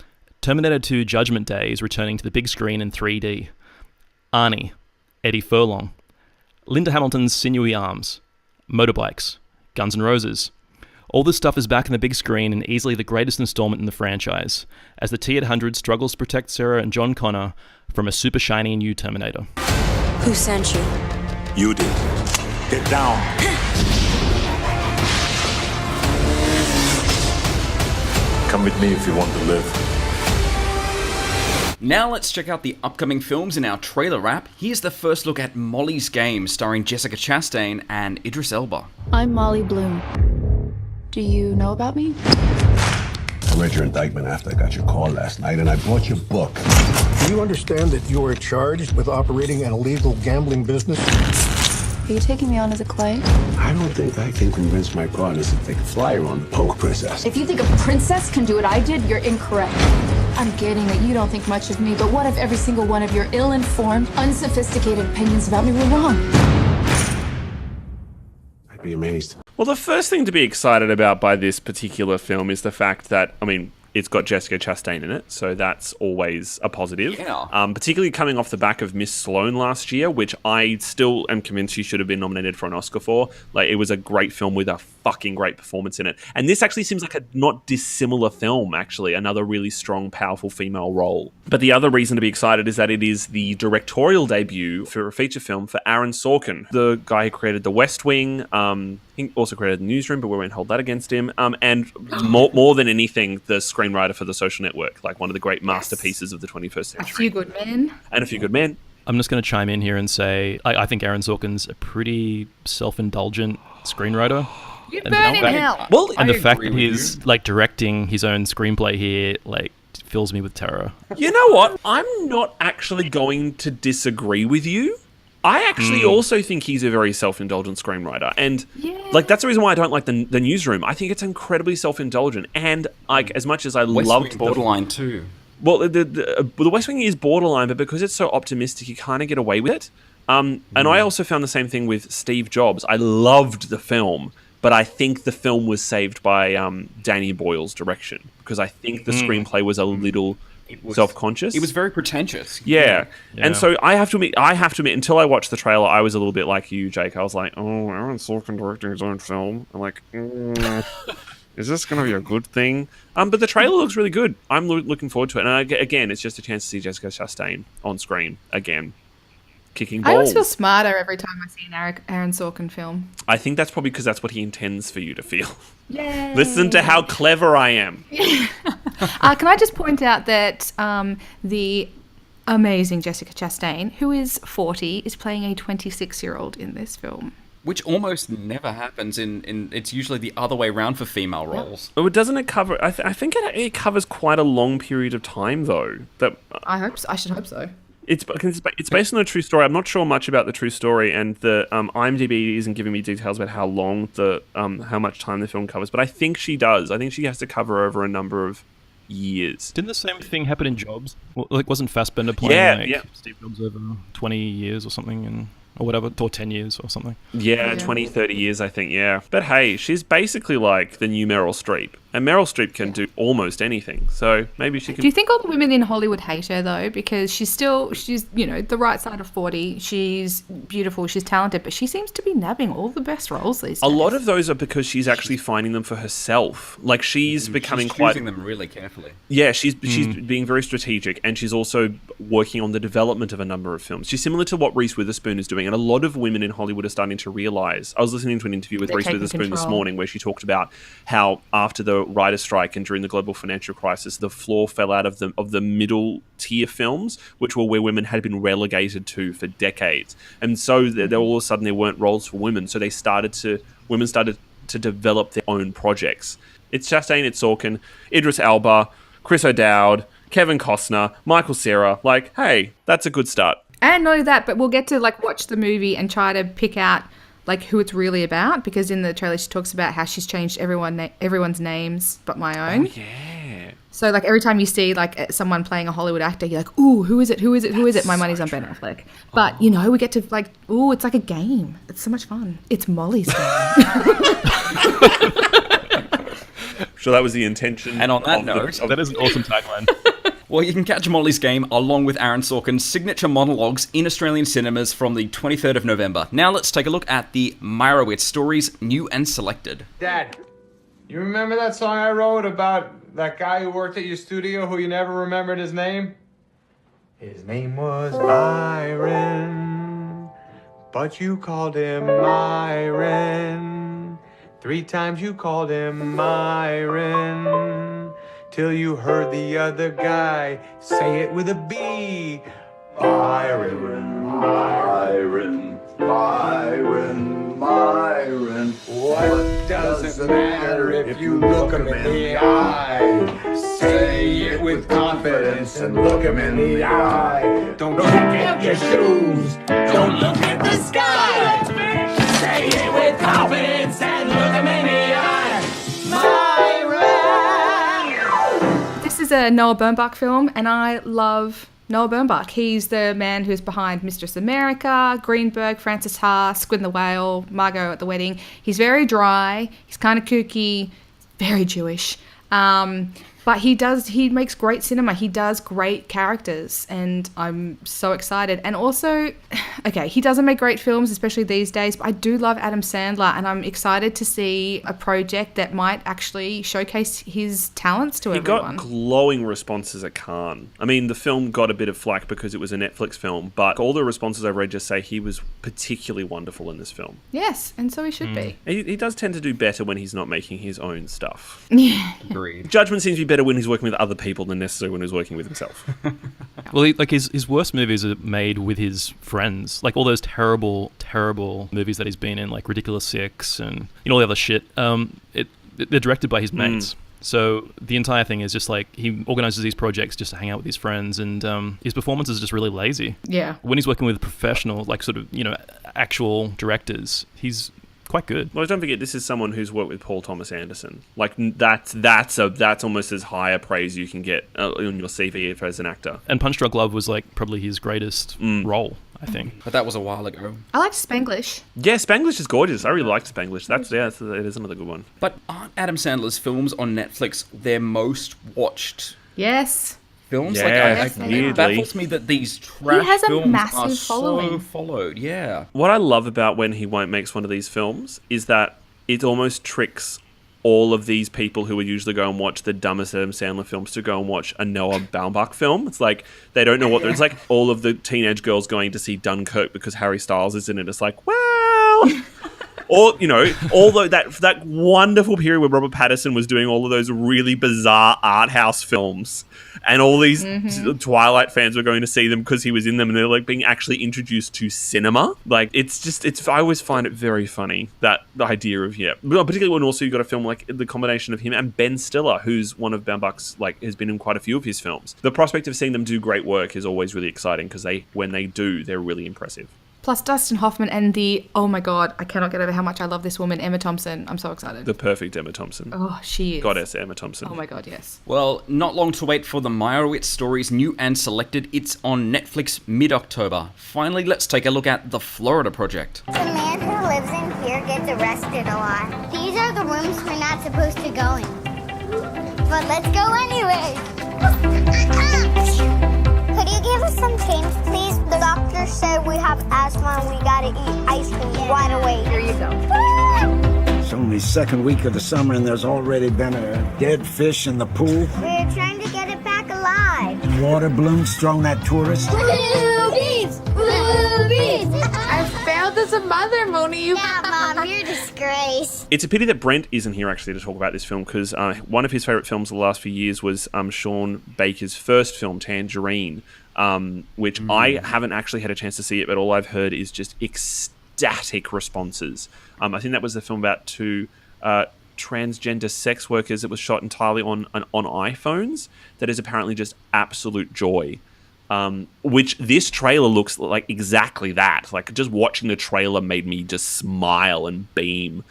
Terminator 2 Judgment Day is returning to the big screen in 3D. Arnie, Eddie Furlong, Linda Hamilton's sinewy arms, motorbikes, Guns N' Roses. All this stuff is back in the big screen and easily the greatest installment in the franchise, as the T-800 struggles to protect Sarah and John Connor from a super shiny new Terminator. Who sent you? You did. Get down. Come with me if you want to live. Now let's check out the upcoming films in our trailer wrap. Here's the first look at Molly's Game, starring Jessica Chastain and Idris Elba. I'm Molly Bloom. Do you know about me? I read your indictment after I got your call last night, and I bought your book. Do you understand that you are charged with operating an illegal gambling business? Are you taking me on as a client? I don't think I can convince my partners to take a flyer on the Poke Princess. If you think a princess can do what I did, you're incorrect. I'm getting that you don't think much of me, but what if every single one of your ill-informed, unsophisticated opinions about me were wrong? I'd be amazed. Well, the first thing to be excited about by this particular film is the fact that, it's got Jessica Chastain in it, so that's always a positive. Yeah. Particularly coming off the back of Miss Sloane last year, which I still am convinced she should have been nominated for an Oscar for. Like, it was a great film with a fucking great performance in it. And this actually seems like a not dissimilar film, actually. Another really strong, powerful female role. But the other reason to be excited is that it is the directorial debut for a feature film for Aaron Sorkin, the guy who created The West Wing. He also created The Newsroom, but we won't hold that against him. And more than anything, the screenwriter for The Social Network, like one of the great masterpieces of the 21st century. A Few Good Men. And A Few Good Men. I'm just going to chime in here and say I think Aaron Sorkin's a pretty self-indulgent screenwriter. You burn in hell. Well, and the fact that he's like directing his own screenplay here, like, fills me with terror. You know what? I'm not actually going to disagree with you. I actually also think he's a very self-indulgent screenwriter. And like, that's the reason why I don't like the Newsroom. I think it's incredibly self-indulgent. And like, as much as I loved borderline too. Well, the West Wing is borderline, but because it's so optimistic, you kind of get away with it. And I also found the same thing with Steve Jobs. I loved the film, but I think the film was saved by Danny Boyle's direction, because I think the screenplay was a little self-conscious. It was very pretentious. Yeah. And so I have to admit, until I watched the trailer, I was a little bit like you, Jake. I was like, oh, Aaron Sorkin directing his own film. I'm like, is this going to be a good thing? But the trailer looks really good. I'm looking forward to it. And again, it's just a chance to see Jessica Chastain on screen again, kicking balls. I always feel smarter every time I see an Aaron Sorkin film. I think that's probably because that's what he intends for you to feel. Yay. Listen to how clever I am. Can I just point out that the amazing Jessica Chastain, who is 40, is playing a 26-year-old in this film. Which almost never happens in it's usually the other way around for female roles. Oh, doesn't it cover... I think it covers quite a long period of time, though. I hope so. I should hope so. It's based on a true story. I'm not sure much about the true story, and the IMDb isn't giving me details about how long how much time the film covers. But I think she does. I think she has to cover over a number of years. Didn't the same thing happen in Jobs? Well, like, wasn't Fassbender playing Steve Jobs over 20 years or something, or whatever, or 10 years or something? Yeah, 20, 30 years, I think, yeah. But hey, she's basically like the new Meryl Streep. And Meryl Streep can do almost anything, so maybe she can... Do you think all the women in Hollywood hate her, though? Because she's the right side of 40. She's beautiful, she's talented, but she seems to be nabbing all the best roles these days. A lot of those are because she's actually finding them for herself. Like, she's becoming she's choosing them really carefully. Yeah, she's being very strategic, and she's also working on the development of a number of films. She's similar to what Reese Witherspoon is doing, and a lot of women in Hollywood are starting to realise... I was listening to an interview with Reese Witherspoon this morning where she talked about how after the writer's strike and during the global financial crisis, the floor fell out of the middle tier films, which were where women had been relegated to for decades. And so there all of a sudden there weren't roles for women, so women started to develop their own projects. It's Chastain, it's Sorkin, Idris Elba, Chris O'Dowd, Kevin Costner, Michael Cera. Like, hey, that's a good start. And not only that, but we'll get to watch the movie and try to pick out who it's really about, because in the trailer she talks about how she's changed everyone's names but my own. Oh, yeah. So every time you see someone playing a Hollywood actor, you're like, ooh, who is it? Who is it? Who is it? My money's on Ben Affleck. But we get to it's like a game. It's so much fun. It's Molly's game. Sure, that was the intention. And on that note, that is an awesome tagline. Well, you can catch Molly's Game along with Aaron Sorkin's signature monologues in Australian cinemas from the 23rd of November. Now let's take a look at the Meyerowitz stories, new and selected. Dad, you remember that song I wrote about that guy who worked at your studio who you never remembered his name? His name was Byron, but you called him Myron. 3 times you called him Myron, till you heard the other guy say it with a B. Byron, Byron, Byron, Byron. What does it matter if you look him in the eye? Say it with confidence and look him in the eye. Don't look at your shoes, don't look at the sky. Say it with confidence and look him in the eye. Myron. This is is a Noah Baumbach film, and I love Noah Baumbach. He's the man who's behind Mistress America, Greenberg, Frances Ha, Squid and the Whale, Margot at the Wedding. He's very dry. He's kind of kooky, very Jewish. But he makes great cinema. He does great characters, and I'm so excited. And also, okay, he doesn't make great films, especially these days, but I do love Adam Sandler, and I'm excited to see a project that might actually showcase his talents to everyone. He got glowing responses at Cannes. I mean, the film got a bit of flack because it was a Netflix film, but all the responses I've read just say he was particularly wonderful in this film. Yes, and so he should be. He does tend to do better when he's not making his own stuff. Yeah. Agreed. Judgment seems to be better when he's working with other people than necessarily when he's working with himself. Well, his worst movies are made with his friends. Like all those terrible movies that he's been in, like Ridiculous Six and all the other shit. They're directed by his mates. So the entire thing is just like he organizes these projects just to hang out with his friends, and his performance is just really lazy. Yeah. When he's working with professional, like sort of, actual directors, he's quite good. Well, don't forget, this is someone who's worked with Paul Thomas Anderson. Like that's almost as high a praise you can get on your CV as an actor. And Punch Drunk Love was like probably his greatest role, I think. But that was a while ago. I liked Spanglish. Yeah, Spanglish is gorgeous. I really liked Spanglish. It is another good one. But aren't Adam Sandler's films on Netflix their most watched Yes. films? Yeah, it baffles me that these trash He has a films massive are following. so followed. Yeah. What I love about when he makes one of these films is that it almost tricks all of these people who would usually go and watch the dumbest Adam Sandler films to go and watch a Noah Baumbach film. It's like they don't know it's like all of the teenage girls going to see Dunkirk because Harry Styles is in it. It's like, well... Or, although that wonderful period where Robert Pattinson was doing all of those really bizarre art house films, and all these Twilight fans were going to see them because he was in them, and they're like being actually introduced to cinema. Like I always find it very funny, that the idea of particularly when also you got a film like the combination of him and Ben Stiller, who's one of Baumbach's has been in quite a few of his films. The prospect of seeing them do great work is always really exciting because when they do, they're really impressive. Plus Dustin Hoffman and oh my God, I cannot get over how much I love this woman, Emma Thompson. I'm so excited. The perfect Emma Thompson. Oh, she is. Goddess Emma Thompson. Oh my God, yes. Well, not long to wait for the Meyerowitz stories, new and selected. It's on Netflix mid-October. Finally, let's take a look at The Florida Project. The man who lives in here gets arrested a lot. These are the rooms we're not supposed to go in. But let's go anyway. Could you give us some change, please? The doctor said we have asthma and we gotta eat ice cream right away. Here you go. It's only second week of the summer and there's already been a dead fish in the pool. We're trying to get it back alive. Water balloons thrown at tourists. Boobies! Boobies! I failed as a mother, Moni. Yeah, Mom, you're a disgrace. It's a pity that Brent isn't here actually to talk about this film, because one of his favourite films of the last few years was Sean Baker's first film, Tangerine, which I haven't actually had a chance to see it, but all I've heard is just ecstatic responses. I think that was the film about two transgender sex workers that was shot entirely on iPhones. That is apparently just absolute joy. Which this trailer looks like exactly that. Like, just watching the trailer made me just smile and beam.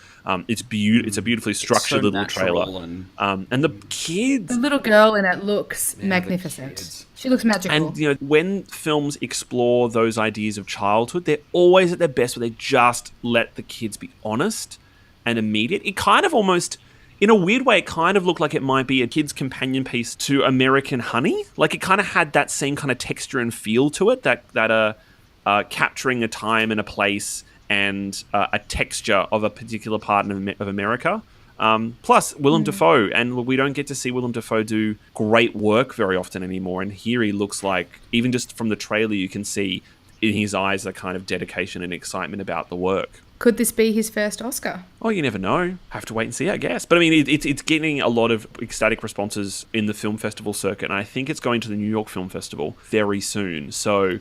It's a beautifully structured little trailer. And the kids... The little girl in it looks magnificent. She looks magical. And, when films explore those ideas of childhood, they're always at their best where they just let the kids be honest and immediate. It kind of almost... In a weird way, it kind of looked like it might be a kid's companion piece to American Honey. Like, it kind of had that same kind of texture and feel to it, that capturing a time and a place and a texture of a particular part of America. Plus, Willem Dafoe, and we don't get to see Willem Dafoe do great work very often anymore. And here he looks like, even just from the trailer, you can see in his eyes a kind of dedication and excitement about the work. Could this be his first Oscar? Oh, you never know. Have to wait and see, I guess. But I mean, it's getting a lot of ecstatic responses in the film festival circuit, and I think it's going to the New York Film Festival very soon. So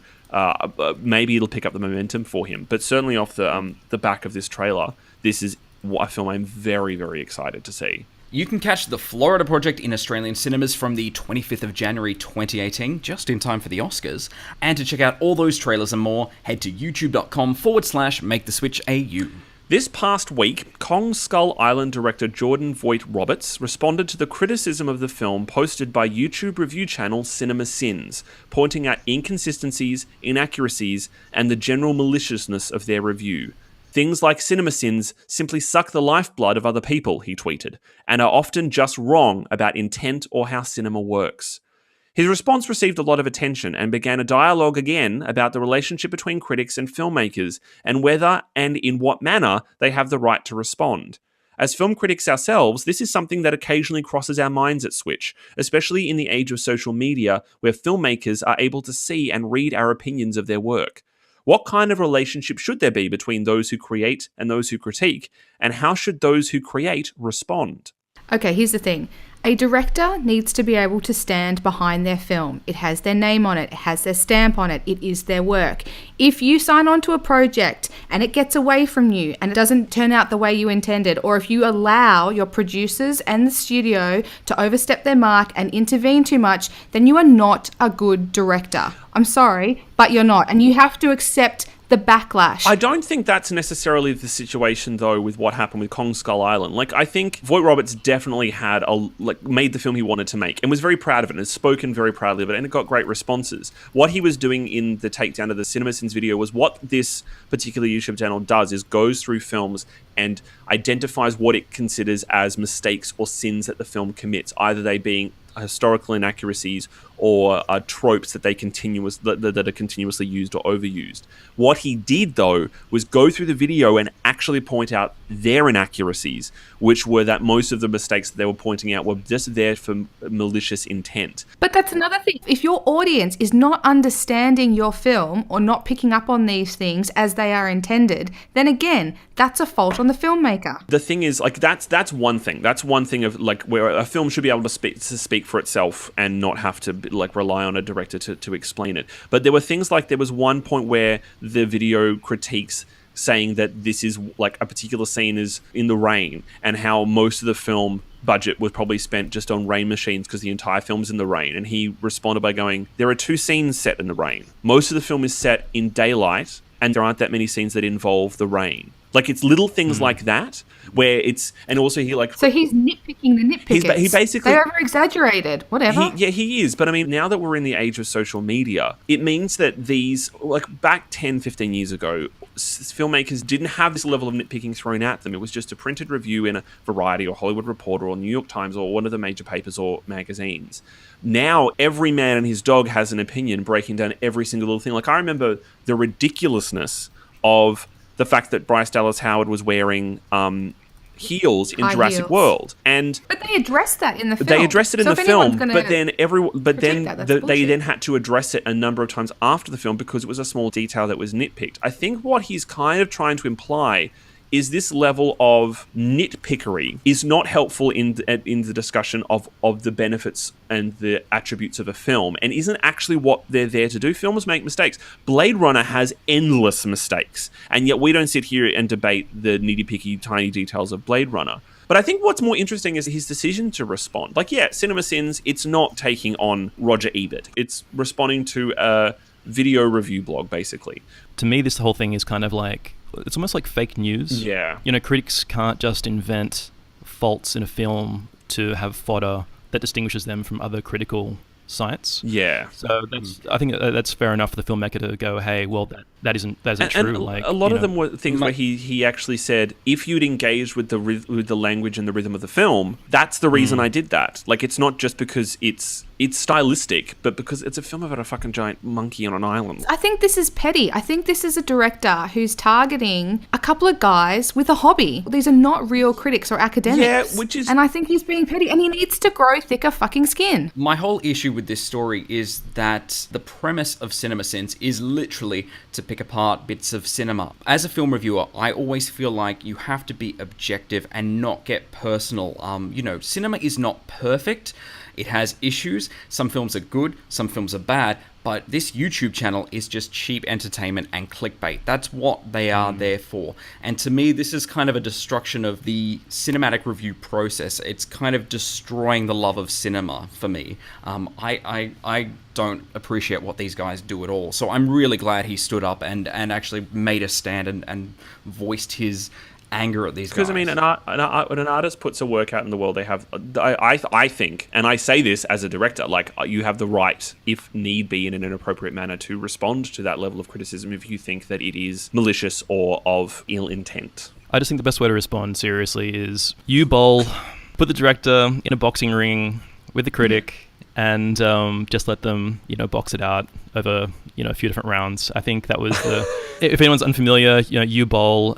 maybe it'll pick up the momentum for him. But certainly off the back of this trailer, this is a film I'm very, very excited to see. You can catch The Florida Project in Australian cinemas from the 25th of January 2018, just in time for the Oscars. And to check out all those trailers and more, head to youtube.com/MakeTheSwitchAU. This past week, Kong Skull Island director Jordan Vogt-Roberts responded to the criticism of the film posted by YouTube review channel Cinema Sins, pointing out inconsistencies, inaccuracies, and the general maliciousness of their review. Things like Cinema Sins simply suck the lifeblood of other people, he tweeted, and are often just wrong about intent or how cinema works. His response received a lot of attention and began a dialogue again about the relationship between critics and filmmakers and whether and in what manner they have the right to respond. As film critics ourselves, this is something that occasionally crosses our minds at Switch, especially in the age of social media where filmmakers are able to see and read our opinions of their work. What kind of relationship should there be between those who create and those who critique, and how should those who create respond? Okay, here's the thing. A director needs to be able to stand behind their film. It has their name on it. It has their stamp on it. It is their work. If you sign on to a project and it gets away from you and it doesn't turn out the way you intended, or if you allow your producers and the studio to overstep their mark and intervene too much, then you are not a good director. I'm sorry, but you're not. And you have to accept the backlash. I don't think that's necessarily the situation, though, with what happened with Kong Skull Island. Like, I think Vogt-Roberts definitely had made the film he wanted to make and was very proud of it and has spoken very proudly of it, and it got great responses. What he was doing in the takedown of the CinemaSins video was what this particular YouTube channel does, is goes through films and identifies what it considers as mistakes or sins that the film commits, either they being historical inaccuracies or tropes that that are continuously used or overused. What he did, though, was go through the video and actually point out their inaccuracies, which were that most of the mistakes that they were pointing out were just there for malicious intent. But that's another thing. If your audience is not understanding your film or not picking up on these things as they are intended, then again, that's a fault on the filmmaker. The thing is, like, that's one thing. That's one thing of, like, where a film should be able to speak for itself and not have to, like, rely on a director to explain it. But there were things like, there was one point where the video critiques saying that this is, like, a particular scene is in the rain, and how most of the film budget was probably spent just on rain machines because the entire film's in the rain. And he responded by going, there are 2 scenes set in the rain. Most of the film is set in daylight, and there aren't that many scenes that involve the rain. Like, it's little things like that where it's, and also he, like, so he's nitpicking the nitpickers. He basically, they're over exaggerated. Whatever. He is. But I mean, now that we're in the age of social media, it means that these, like, back 10, 15 years ago, filmmakers didn't have this level of nitpicking thrown at them. It was just a printed review in a Variety or Hollywood Reporter or New York Times or one of the major papers or magazines. Now, every man and his dog has an opinion breaking down every single little thing. Like, I remember the ridiculousness of the fact that Bryce Dallas Howard was wearing heels in Jurassic World, but they addressed that in the film. They addressed it in the film, but then they then had to address it a number of times after the film because it was a small detail that was nitpicked. I think what he's kind of trying to imply is this level of nitpickery is not helpful in the discussion of the benefits and the attributes of a film, and isn't actually what they're there to do. Films make mistakes. Blade Runner has endless mistakes, and yet we don't sit here and debate the nitty-picky, tiny details of Blade Runner. But I think what's more interesting is his decision to respond. Like, yeah, Cinema Sins, it's not taking on Roger Ebert. It's responding to a video review blog, basically. To me, this whole thing is kind of like, it's almost like fake news. Yeah. You know, critics can't just invent faults in a film to have fodder that distinguishes them from other critical sites. Yeah. So I think that's fair enough for the filmmaker to go, hey, well, that isn't true. And like, a lot of them were things where he actually said, if you'd engaged with the language and the rhythm of the film, that's the reason I did that. Like, it's not just because it's stylistic, but because it's a film about a fucking giant monkey on an island. I think this is petty. I think this is a director who's targeting a couple of guys with a hobby. These are not real critics or academics. Yeah, and I think he's being petty, and he needs to grow thicker fucking skin. My whole issue with this story is that the premise of Cinema Sins is literally to pick apart bits of cinema. As a film reviewer, I always feel like you have to be objective and not get personal. Cinema is not perfect. It has issues. Some films are good, some films are bad, but this YouTube channel is just cheap entertainment and clickbait. That's what they are there for. And to me, this is kind of a destruction of the cinematic review process. It's kind of destroying the love of cinema for me. I don't appreciate what these guys do at all. So I'm really glad he stood up and actually made a stand and voiced his anger at these guys. Because, I mean, when an artist puts a work out in the world, they have, I think, and I say this as a director, like, you have the right, if need be, in an inappropriate manner, to respond to that level of criticism if you think that it is malicious or of ill intent. I just think the best way to respond seriously is you bowl, put the director in a boxing ring with the critic, and just let them, box it out over, a few different rounds. I think that was if anyone's unfamiliar, Uwe Boll,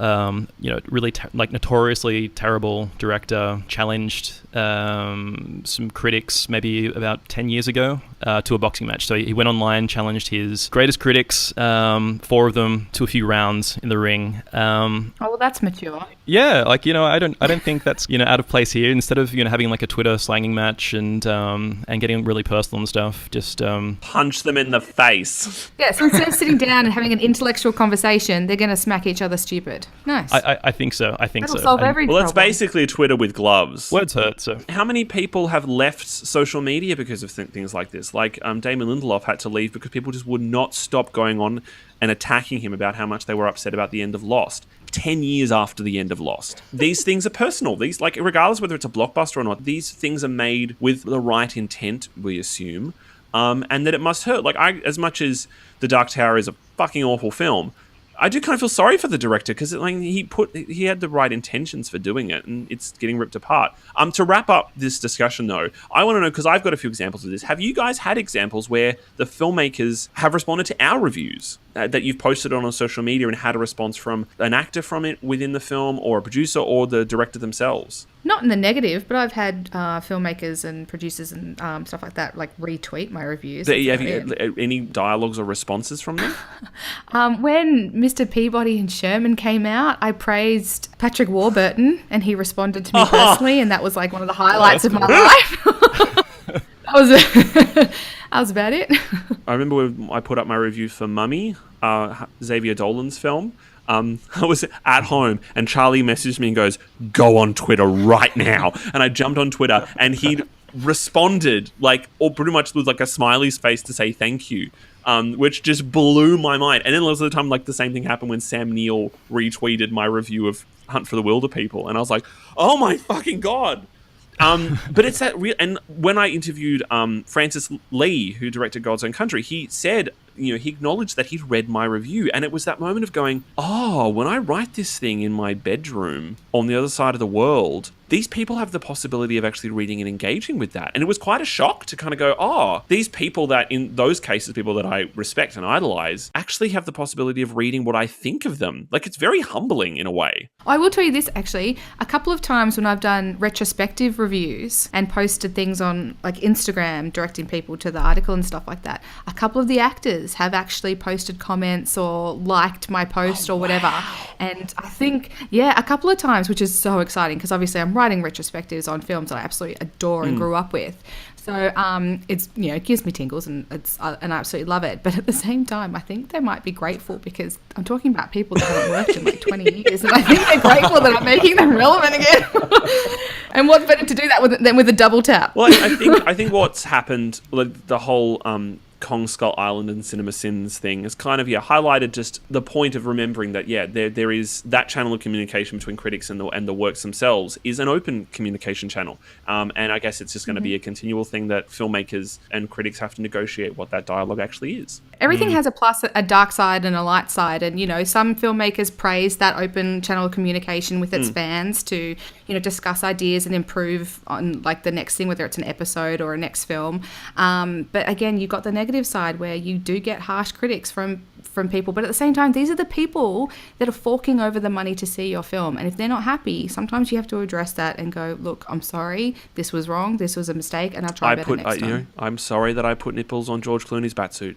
really notoriously terrible director, challenged some critics maybe about 10 years ago to a boxing match. So he went online, challenged his greatest critics, 4 of them, to a few rounds in the ring. Well, that's mature. Yeah, I don't think that's out of place here. Instead of having like a Twitter slanging match and getting really personal and stuff, just punch them in the face. Yeah, so instead of sitting down and having an intellectual conversation, they're going to smack each other stupid. Nice. I think so. That'll solve every problem. It's basically Twitter with gloves. Words hurt. So how many people have left social media because of things like this? Like Damon Lindelof had to leave because people just would not stop going on and attacking him about how much they were upset about the end of Lost. 10 years after the end of Lost. These things are personal. These, like, regardless whether it's a blockbuster or not, these things are made with the right intent, we assume, and that it must hurt. Like, as much as The Dark Tower is a fucking awful film, I do kind of feel sorry for the director because he had the right intentions for doing it, and it's getting ripped apart. To wrap up this discussion, though, I want to know, because I've got a few examples of this. Have you guys had examples where the filmmakers have responded to our reviews that you've posted on social media and had a response from an actor from it within the film, or a producer, or the director themselves? Not in the negative, but I've had filmmakers and producers and stuff like that retweet my reviews. Have you any dialogues or responses from them? When Mr. Peabody and Sherman came out, I praised Patrick Warburton, and he responded to me personally, and that was like one of the highlights of my life. That was about it. I remember when I put up my review for Mummy, Xavier Dolan's film. I was at home and Charlie messaged me and goes, "Go on Twitter right now." And I jumped on Twitter and he'd responded or pretty much with like a smiley's face to say thank you, which just blew my mind. And then lots of the time, like, the same thing happened when Sam Neill retweeted my review of Hunt for the Wilder People. And I was like, oh my fucking God. But it's that real. And when I interviewed Francis Lee, who directed God's Own Country, he said, he acknowledged that he'd read my review, and it was that moment of going, oh, when I write this thing in my bedroom on the other side of the world, these people have the possibility of actually reading and engaging with that. And it was quite a shock to kind of go, oh, these people that, in those cases, people that I respect and idolize, actually have the possibility of reading what I think of them. Like, it's very humbling in a way. I will tell you this, actually. A couple of times when I've done retrospective reviews and posted things on like Instagram, directing people to the article and stuff like that, a couple of the actors have actually posted comments or liked my post or whatever. Wow. And I think, a couple of times, which is so exciting because obviously I'm writing retrospectives on films that I absolutely adore and grew up with. So it's, it gives me tingles and and I absolutely love it. But at the same time, I think they might be grateful because I'm talking about people that haven't worked in like 20 years, and I think they're grateful that I'm making them relevant again. And what's better to do that than with a double tap? Well, I think what's happened, like the whole Kong Skull Island and Cinema Sins thing is kind of highlighted just the point of remembering that there is that channel of communication between critics and the works themselves is an open communication channel, and I guess it's just going to be a continual thing that filmmakers and critics have to negotiate what that dialogue actually is. Everything has a dark side and a light side, and some filmmakers praise that open channel of communication with its fans to discuss ideas and improve on like the next thing, whether it's an episode or a next film. But again, you've got the negative side where you do get harsh critics from people, but at the same time, these are the people that are forking over the money to see your film, and if they're not happy, sometimes you have to address that and go, look, I'm sorry, this was wrong, this was a mistake, and I'll try better next time. I'm sorry that I put nipples on George Clooney's batsuit,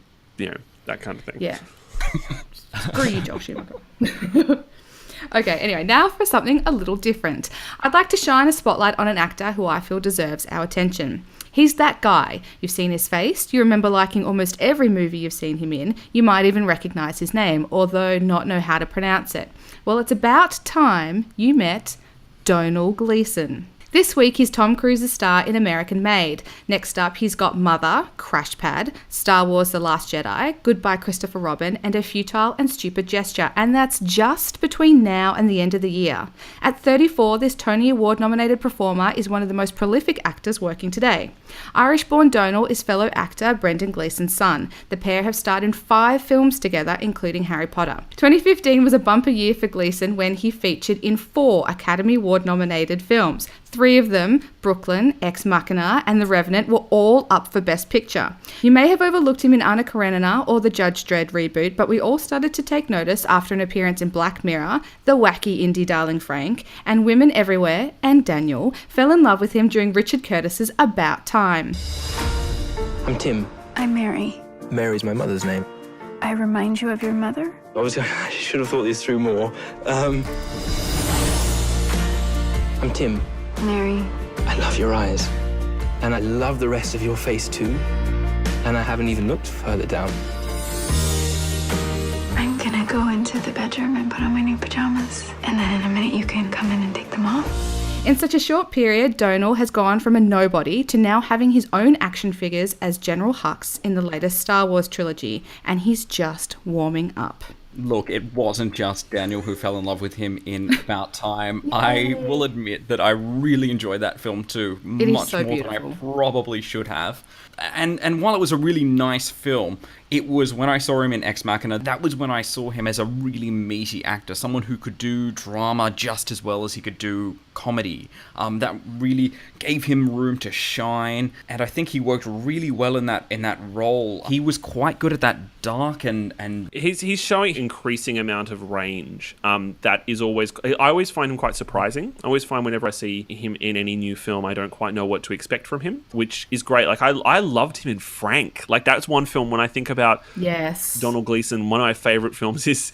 that kind of thing. Yeah. Screw you, Joel Schumacher. Okay, anyway, now for something a little different. I'd like to shine a spotlight on an actor who I feel deserves our attention. He's that guy. You've seen his face, you remember liking almost every movie you've seen him in, you might even recognise his name, although not know how to pronounce it. Well, it's about time you met Domhnall Gleeson. This week, he's Tom Cruise's star in American Made. Next up, he's got Mother, Crash Pad, Star Wars The Last Jedi, Goodbye Christopher Robin, and A Futile and Stupid Gesture. And that's just between now and the end of the year. At 34, this Tony Award-nominated performer is one of the most prolific actors working today. Irish-born Donal is fellow actor Brendan Gleeson's son. The pair have starred in 5 films together, including Harry Potter. 2015 was a bumper year for Gleeson when he featured in 4 Academy Award-nominated films. 3 of them, Brooklyn, Ex Machina, and The Revenant, were all up for Best Picture. You may have overlooked him in Anna Karenina or the Judge Dredd reboot, but we all started to take notice after an appearance in Black Mirror, the wacky indie darling Frank, and Women Everywhere, and Daniel fell in love with him during Richard Curtis's About Time. I'm Tim. I'm Mary. Mary's my mother's name. I remind you of your mother? I should have thought this through more. I'm Tim. Mary. I love your eyes. And I love the rest of your face too. And I haven't even looked further down. I'm gonna go into the bedroom and put on my new pajamas. And then in a minute you can come in and take them off. In such a short period, Donal has gone from a nobody to now having his own action figures as General Hux in the latest Star Wars trilogy, and he's just warming up. Look, it wasn't just Daniel who fell in love with him in About Time. I will admit that I really enjoyed that film too, It is much so more beautiful. than I probably should have. And while it was a really nice film, it was when I saw him in Ex Machina, that was when I saw him as a really meaty actor, someone who could do drama just as well as he could do comedy. That really gave him room to shine, and I think he worked really well in that role. He was quite good at that dark and he's showing increasing amount of range. That is always, I always find him quite surprising. I always find whenever I see him in any new film, I don't quite know what to expect from him, which is great. Like I loved him in Frank. Like that's one film when I think about Donald Gleeson, one of my favorite films is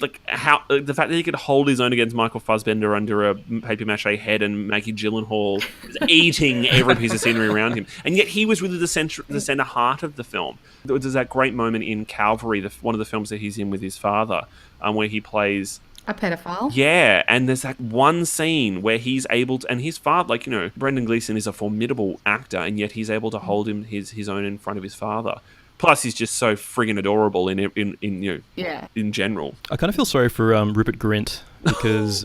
like how the fact that he could hold his own against Michael Fassbender under a paper mache head and Maggie Gyllenhaal is eating every piece of scenery around him, and yet he was really the center heart of the film. There's that great moment in Calvary, one of the films that he's in with his father, where he plays a pedophile. Yeah, and there's that one scene where he's able to, and his father, like, you know, Brendan Gleeson is a formidable actor, and yet he's able to hold him his own in front of his father. Plus, he's just so friggin' adorable in in general. I kind of feel sorry for Rupert Grint because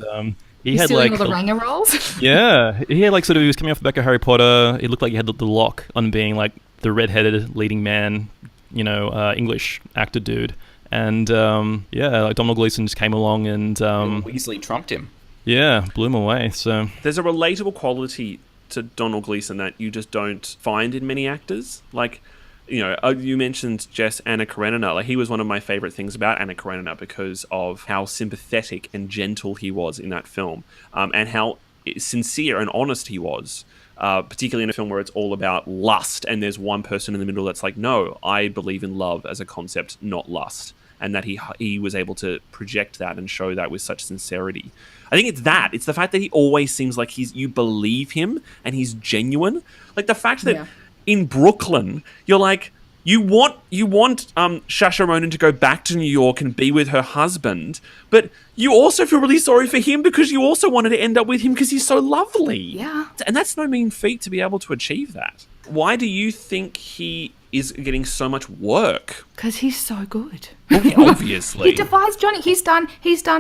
he He's had stealing like all the Ranger roles. Yeah, he had like he was coming off the back of Harry Potter. It looked like he had the lock on being like the redheaded leading man, English actor dude. And like Donald Gleeson just came along and Weasley trumped him. Yeah, blew him away. So there's a relatable quality to Donald Gleeson that you just don't find in many actors. Like, you mentioned Jess, Anna Karenina. Like, he was one of my favorite things about Anna Karenina because of how sympathetic and gentle he was in that film, and how sincere and honest he was. Particularly in a film where it's all about lust, and there's one person in the middle that's like, no, I believe in love as a concept, not lust. And that he was able to project that and show that with such sincerity. I think it's that. It's the fact that he always seems like you believe him and he's genuine. Like the fact that in Brooklyn, you're like, you want Saoirse Ronan to go back to New York and be with her husband, but you also feel really sorry for him because you also wanted to end up with him because he's so lovely. Yeah. And that's no mean feat to be able to achieve that. Why do you think he is getting so much work? Because he's so good. Obviously. He defies Johnny. He's done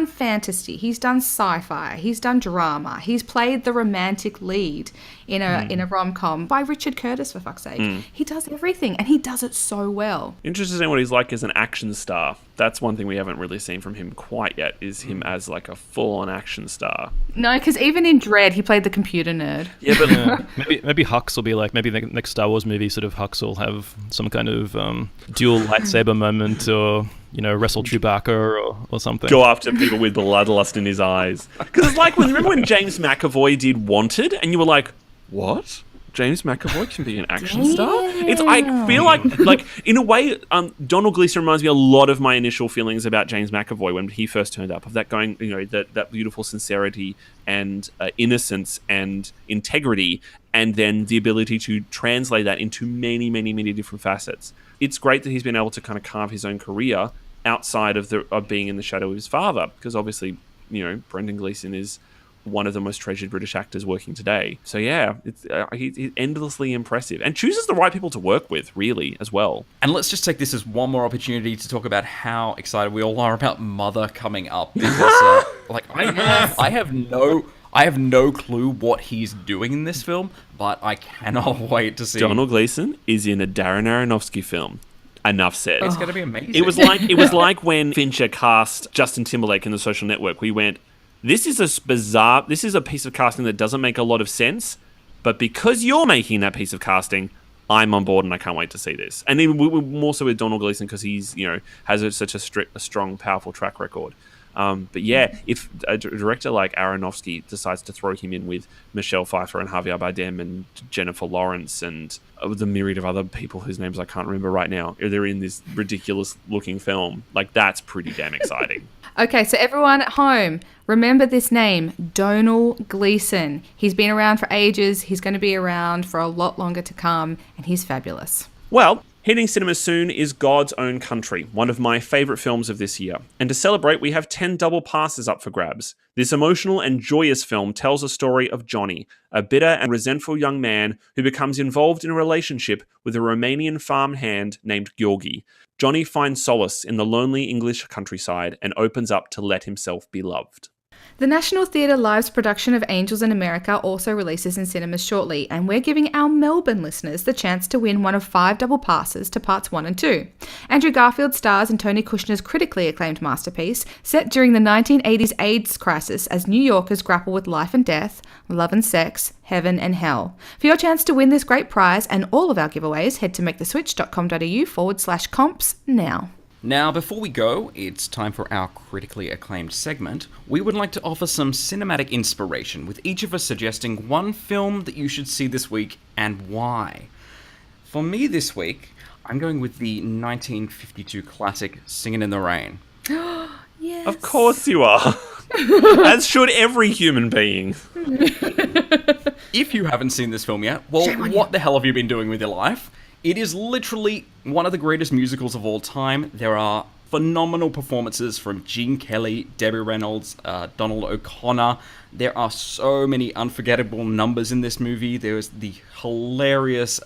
fantasy. He's done sci-fi. He's done drama. He's played the romantic lead in a rom-com by Richard Curtis, for fuck's sake. He does everything, and he does it so well. Interested in what he's like as an action star. That's one thing we haven't really seen from him quite yet, is him as like a full-on action star. No, because even in Dredd, he played the computer nerd. Yeah, but maybe Hux will be like, maybe the next Star Wars movie, sort of Hux will have some kind of dual lightsaber moment, or wrestle Chewbacca or something. Go after people with bloodlust in his eyes. Because it's like, remember when James McAvoy did Wanted, and you were like, what? James McAvoy can be an action star? I feel like in a way, Donald Gleeson reminds me a lot of my initial feelings about James McAvoy when he first turned up, of that going, that beautiful sincerity and innocence and integrity, and then the ability to translate that into many, many, many different facets. It's great that he's been able to kind of carve his own career outside of being in the shadow of his father, because obviously, Brendan Gleeson is one of the most treasured British actors working today. So yeah, he's endlessly impressive and chooses the right people to work with, really, as well. And let's just take this as one more opportunity to talk about how excited we all are about Mother coming up. Because, I have no clue what he's doing in this film, but I cannot wait to see. Donald Gleason is in a Darren Aronofsky film. Enough said. It's going to be amazing. It was like when Fincher cast Justin Timberlake in The Social Network. We went, this is a piece of casting that doesn't make a lot of sense, but because you're making that piece of casting, I'm on board and I can't wait to see this. And then more so with Donald Gleason because he's, has such a strong, powerful track record. But yeah, if a director like Aronofsky decides to throw him in with Michelle Pfeiffer and Javier Bardem and Jennifer Lawrence and the myriad of other people whose names I can't remember right now, they're in this ridiculous looking film, that's pretty damn exciting. Okay, so everyone at home, remember this name, Donald Gleason. He's been around for ages, he's going to be around for a lot longer to come, and he's fabulous. Well, hitting cinemas soon is God's Own Country, one of my favourite films of this year. And to celebrate, we have 10 double passes up for grabs. This emotional and joyous film tells a story of Johnny, a bitter and resentful young man who becomes involved in a relationship with a Romanian farmhand named Georgi. Johnny finds solace in the lonely English countryside and opens up to let himself be loved. The National Theatre Live's production of Angels in America also releases in cinemas shortly, and we're giving our Melbourne listeners the chance to win one of 5 double passes to parts 1 and 2. Andrew Garfield stars in Tony Kushner's critically acclaimed masterpiece, set during the 1980s AIDS crisis as New Yorkers grapple with life and death, love and sex, heaven and hell. For your chance to win this great prize and all of our giveaways, head to maketheswitch.com.au/comps now. Now, before we go, it's time for our critically acclaimed segment. We would like to offer some cinematic inspiration, with each of us suggesting one film that you should see this week and why. For me this week, I'm going with the 1952 classic Singin' in the Rain. Yes. Of course you are. As should every human being. If you haven't seen this film yet, well, what the hell have you been doing with your life? It is literally one of the greatest musicals of all time. There are phenomenal performances from Gene Kelly, Debbie Reynolds, Donald O'Connor. There are so many unforgettable numbers in this movie. There's the hilarious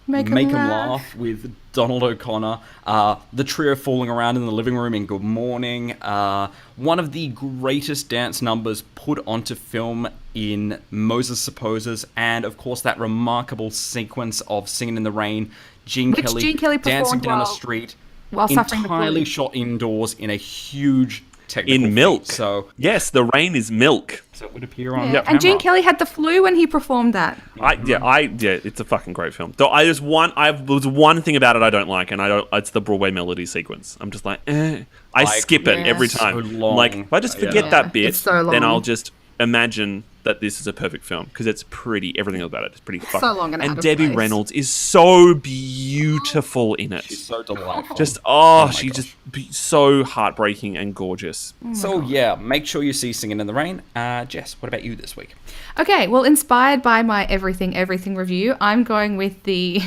Make 'em Laugh with Donald O'Connor. The trio falling around in the living room in Good Morning. One of the greatest dance numbers put onto film in Moses Supposes. And, of course, that remarkable sequence of Singing in the Rain. Gene Kelly dancing down the street. While suffering the entirely flu. shot indoors in a huge technical in milk. feat. So yes, the rain is milk. So it would appear on Yeah. And Gene Kelly had the flu when he performed that. It's a fucking great film. Though there's one thing about it I don't like, and it's the Broadway melody sequence. I'm just like, I skip it every time. So long. Like if I just forget that bit, it's so long. then I'll just imagine that this is a perfect film because it's pretty. Everything about it is pretty fucking. So long and out of Debbie place. Reynolds is so beautiful in it. She's so delightful. Just she's just so heartbreaking and gorgeous. So yeah, make sure you see Singing in the Rain. Jess, what about you this week? Okay, well, inspired by my Everything review, I'm going with the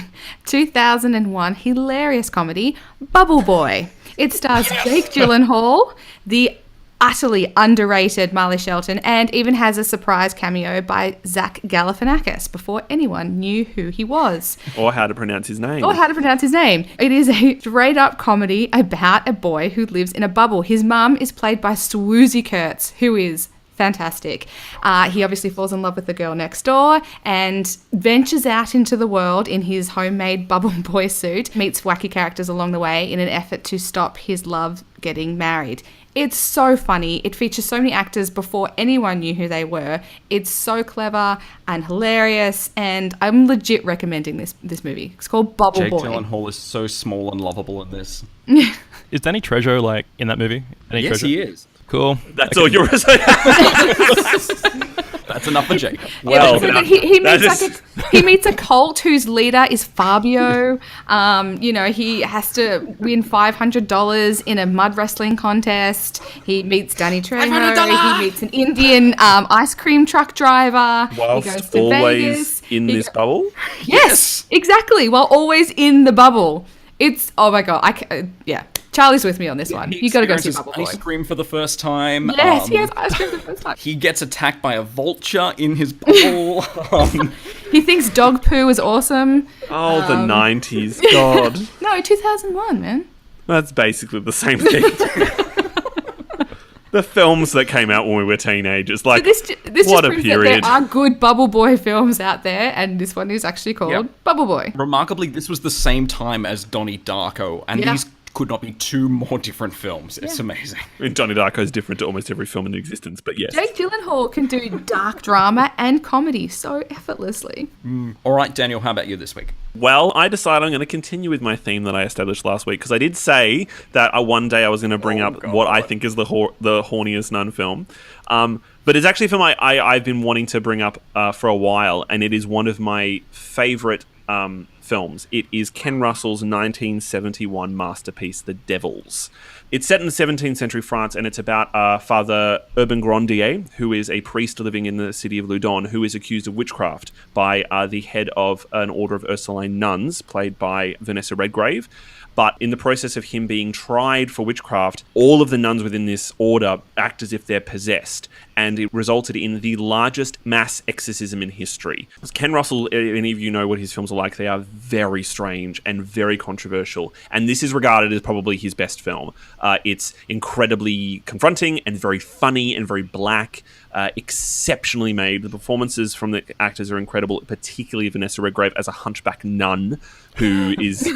2001 hilarious comedy Bubble Boy. It stars Jake Gyllenhaal, the utterly underrated Marley Shelton, and even has a surprise cameo by Zach Galifianakis before anyone knew who he was. Or how to pronounce his name. It is a straight-up comedy about a boy who lives in a bubble. His mum is played by Swoozie Kurtz, who is fantastic. He obviously falls in love with the girl next door and ventures out into the world in his homemade bubble boy suit, meets wacky characters along the way in an effort to stop his love getting married. It's so funny. It features so many actors before anyone knew who they were. It's so clever and hilarious, and I'm legit recommending this movie. It's called Bubble Boy. Jake Gyllenhaal is so small and lovable in this. Is Danny Trejo in that movie? Yes, he is. Cool. That's all you're saying. That's enough for Jake. Well, he meets a cult whose leader is Fabio. He has to win $500 in a mud wrestling contest. He meets Danny Trejo. He meets an Indian ice cream truck driver. Whilst he goes to always Vegas. in this bubble? Yes, exactly. While always in the bubble. It's, oh my God. Charlie's with me on this one. You got to go see experiences Bubble Boy. ice cream for the first time. Yes, he has ice cream for the first time. He gets attacked by a vulture in his bubble. He thinks dog poo is awesome. Oh, the 90s. God. No, 2001, man. That's basically the same thing. The films that came out when we were teenagers. Like, so this what just a proves period. that there are good Bubble Boy films out there, and this one is actually called Bubble Boy. Remarkably, this was the same time as Donnie Darko, and these could not be two more different films. It's amazing. I mean, Donnie Darko is different to almost every film in existence, but yes. Jake Gyllenhaal can do dark drama and comedy so effortlessly. All right, Daniel, how about you this week? Well, I decided I'm going to continue with my theme that I established last week, because I did say that one day I was going to bring up what I think is the horniest nun film. But it's actually a film I've been wanting to bring up for a while, and it is one of my favourite films. It is Ken Russell's 1971 masterpiece, The Devils. It's set in the 17th century France, and it's about Father Urbain Grandier, who is a priest living in the city of Loudun, who is accused of witchcraft by the head of an order of Ursuline nuns, played by Vanessa Redgrave. But in the process of him being tried for witchcraft, all of the nuns within this order act as if they're possessed, and it resulted in the largest mass exorcism in history. Ken Russell, any of you know what his films are like, they are very strange and very controversial, and this is regarded as probably his best film. It's incredibly confronting and very funny and very black, exceptionally made. The performances from the actors are incredible, particularly Vanessa Redgrave as a hunchback nun who is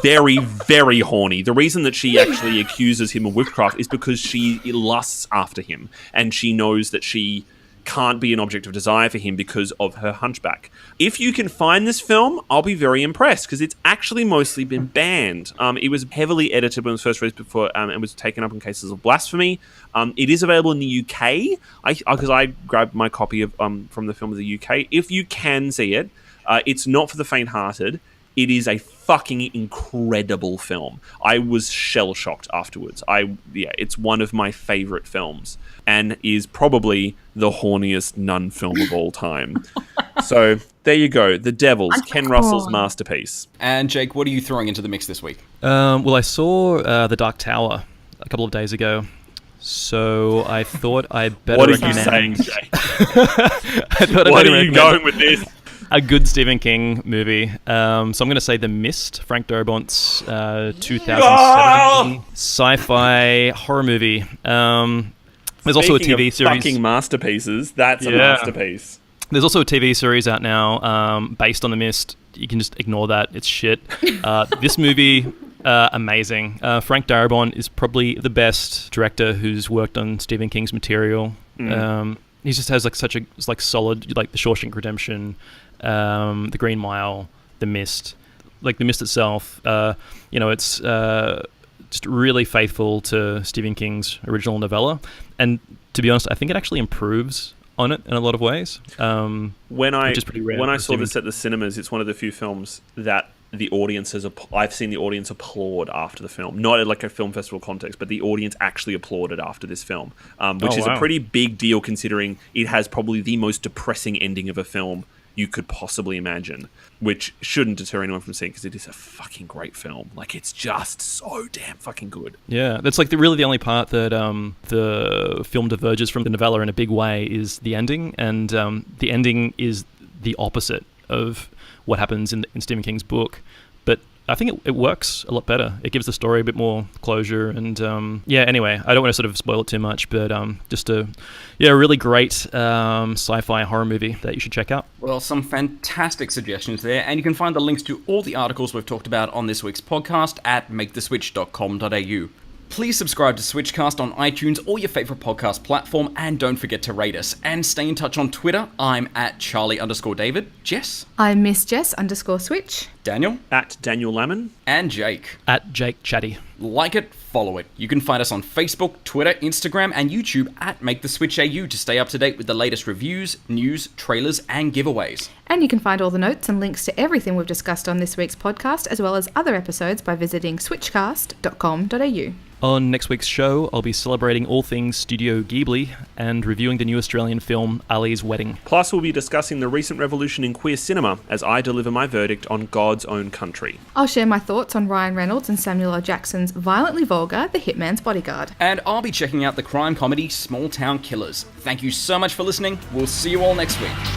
very, very horny. The reason that she actually accuses him of witchcraft is because she lusts after him, and she knows that she can't be an object of desire for him because of her hunchback. If you can find this film, I'll be very impressed, because it's actually mostly been banned. It was heavily edited when it was first released before, and was taken up in cases of blasphemy. It is available in the UK, because I grabbed my copy of from the film of the UK. If you can see it, it's not for the faint-hearted. It is a fucking incredible film. I was shell-shocked afterwards. It's one of my favourite films, and is probably the horniest nun film of all time. So there you go, The Devils, Ken Russell's masterpiece. And Jake, what are you throwing into the mix this week? Well, I saw The Dark Tower a couple of days ago, so I thought I better What are recommend... you saying, Jake? What are you going with this? A good Stephen King movie. So I'm going to say The Mist, Frank Darabont's 2007 sci-fi horror movie. There's also a TV series. Fucking masterpieces. That's a masterpiece. There's also a TV series out now based on The Mist. You can just ignore that. It's shit. This movie, amazing. Frank Darabont is probably the best director who's worked on Stephen King's material. He just has such a solid, like The Shawshank Redemption, The Green Mile, The Mist. Like The Mist itself, it's just really faithful to Stephen King's original novella. And to be honest, I think it actually improves on it in a lot of ways. When I saw this at the cinemas, it's one of the few films that the audience I've seen the audience applaud after the film. Not like a film festival context, but the audience actually applauded after this film, which is a pretty big deal considering it has probably the most depressing ending of a film you could possibly imagine, which shouldn't deter anyone from seeing, because it is a fucking great film. Like, it's just so damn fucking good. Yeah, that's like really the only part that the film diverges from the novella in a big way is the ending, and the ending is the opposite of what happens in Stephen King's book. But I think it works a lot better. It gives the story a bit more closure, and anyway, I don't want to sort of spoil it too much, but just a really great sci-fi horror movie that you should check out. Well, some fantastic suggestions there, and you can find the links to all the articles we've talked about on this week's podcast at maketheswitch.com.au. Please subscribe to SWITCHCast on iTunes or your favourite podcast platform, and don't forget to rate us. And stay in touch on Twitter. I'm at Charlie_David. Jess? I'm Miss Jess_Switch. Daniel? At Daniel Lamon. And Jake? At Jake Chatty. Like it, follow it. You can find us on Facebook, Twitter, Instagram, and YouTube at MakeTheSwitchAU to stay up to date with the latest reviews, news, trailers, and giveaways. And you can find all the notes and links to everything we've discussed on this week's podcast, as well as other episodes, by visiting switchcast.com.au. On next week's show, I'll be celebrating all things Studio Ghibli and reviewing the new Australian film Ali's Wedding. Plus, we'll be discussing the recent revolution in queer cinema as I deliver my verdict on God's Own Country. I'll share my thoughts on Ryan Reynolds and Samuel L. Jackson's Anderson's violently vulgar The Hitman's Bodyguard. And I'll be checking out the crime comedy Small Town Killers. Thank you so much for listening. We'll see you all next week.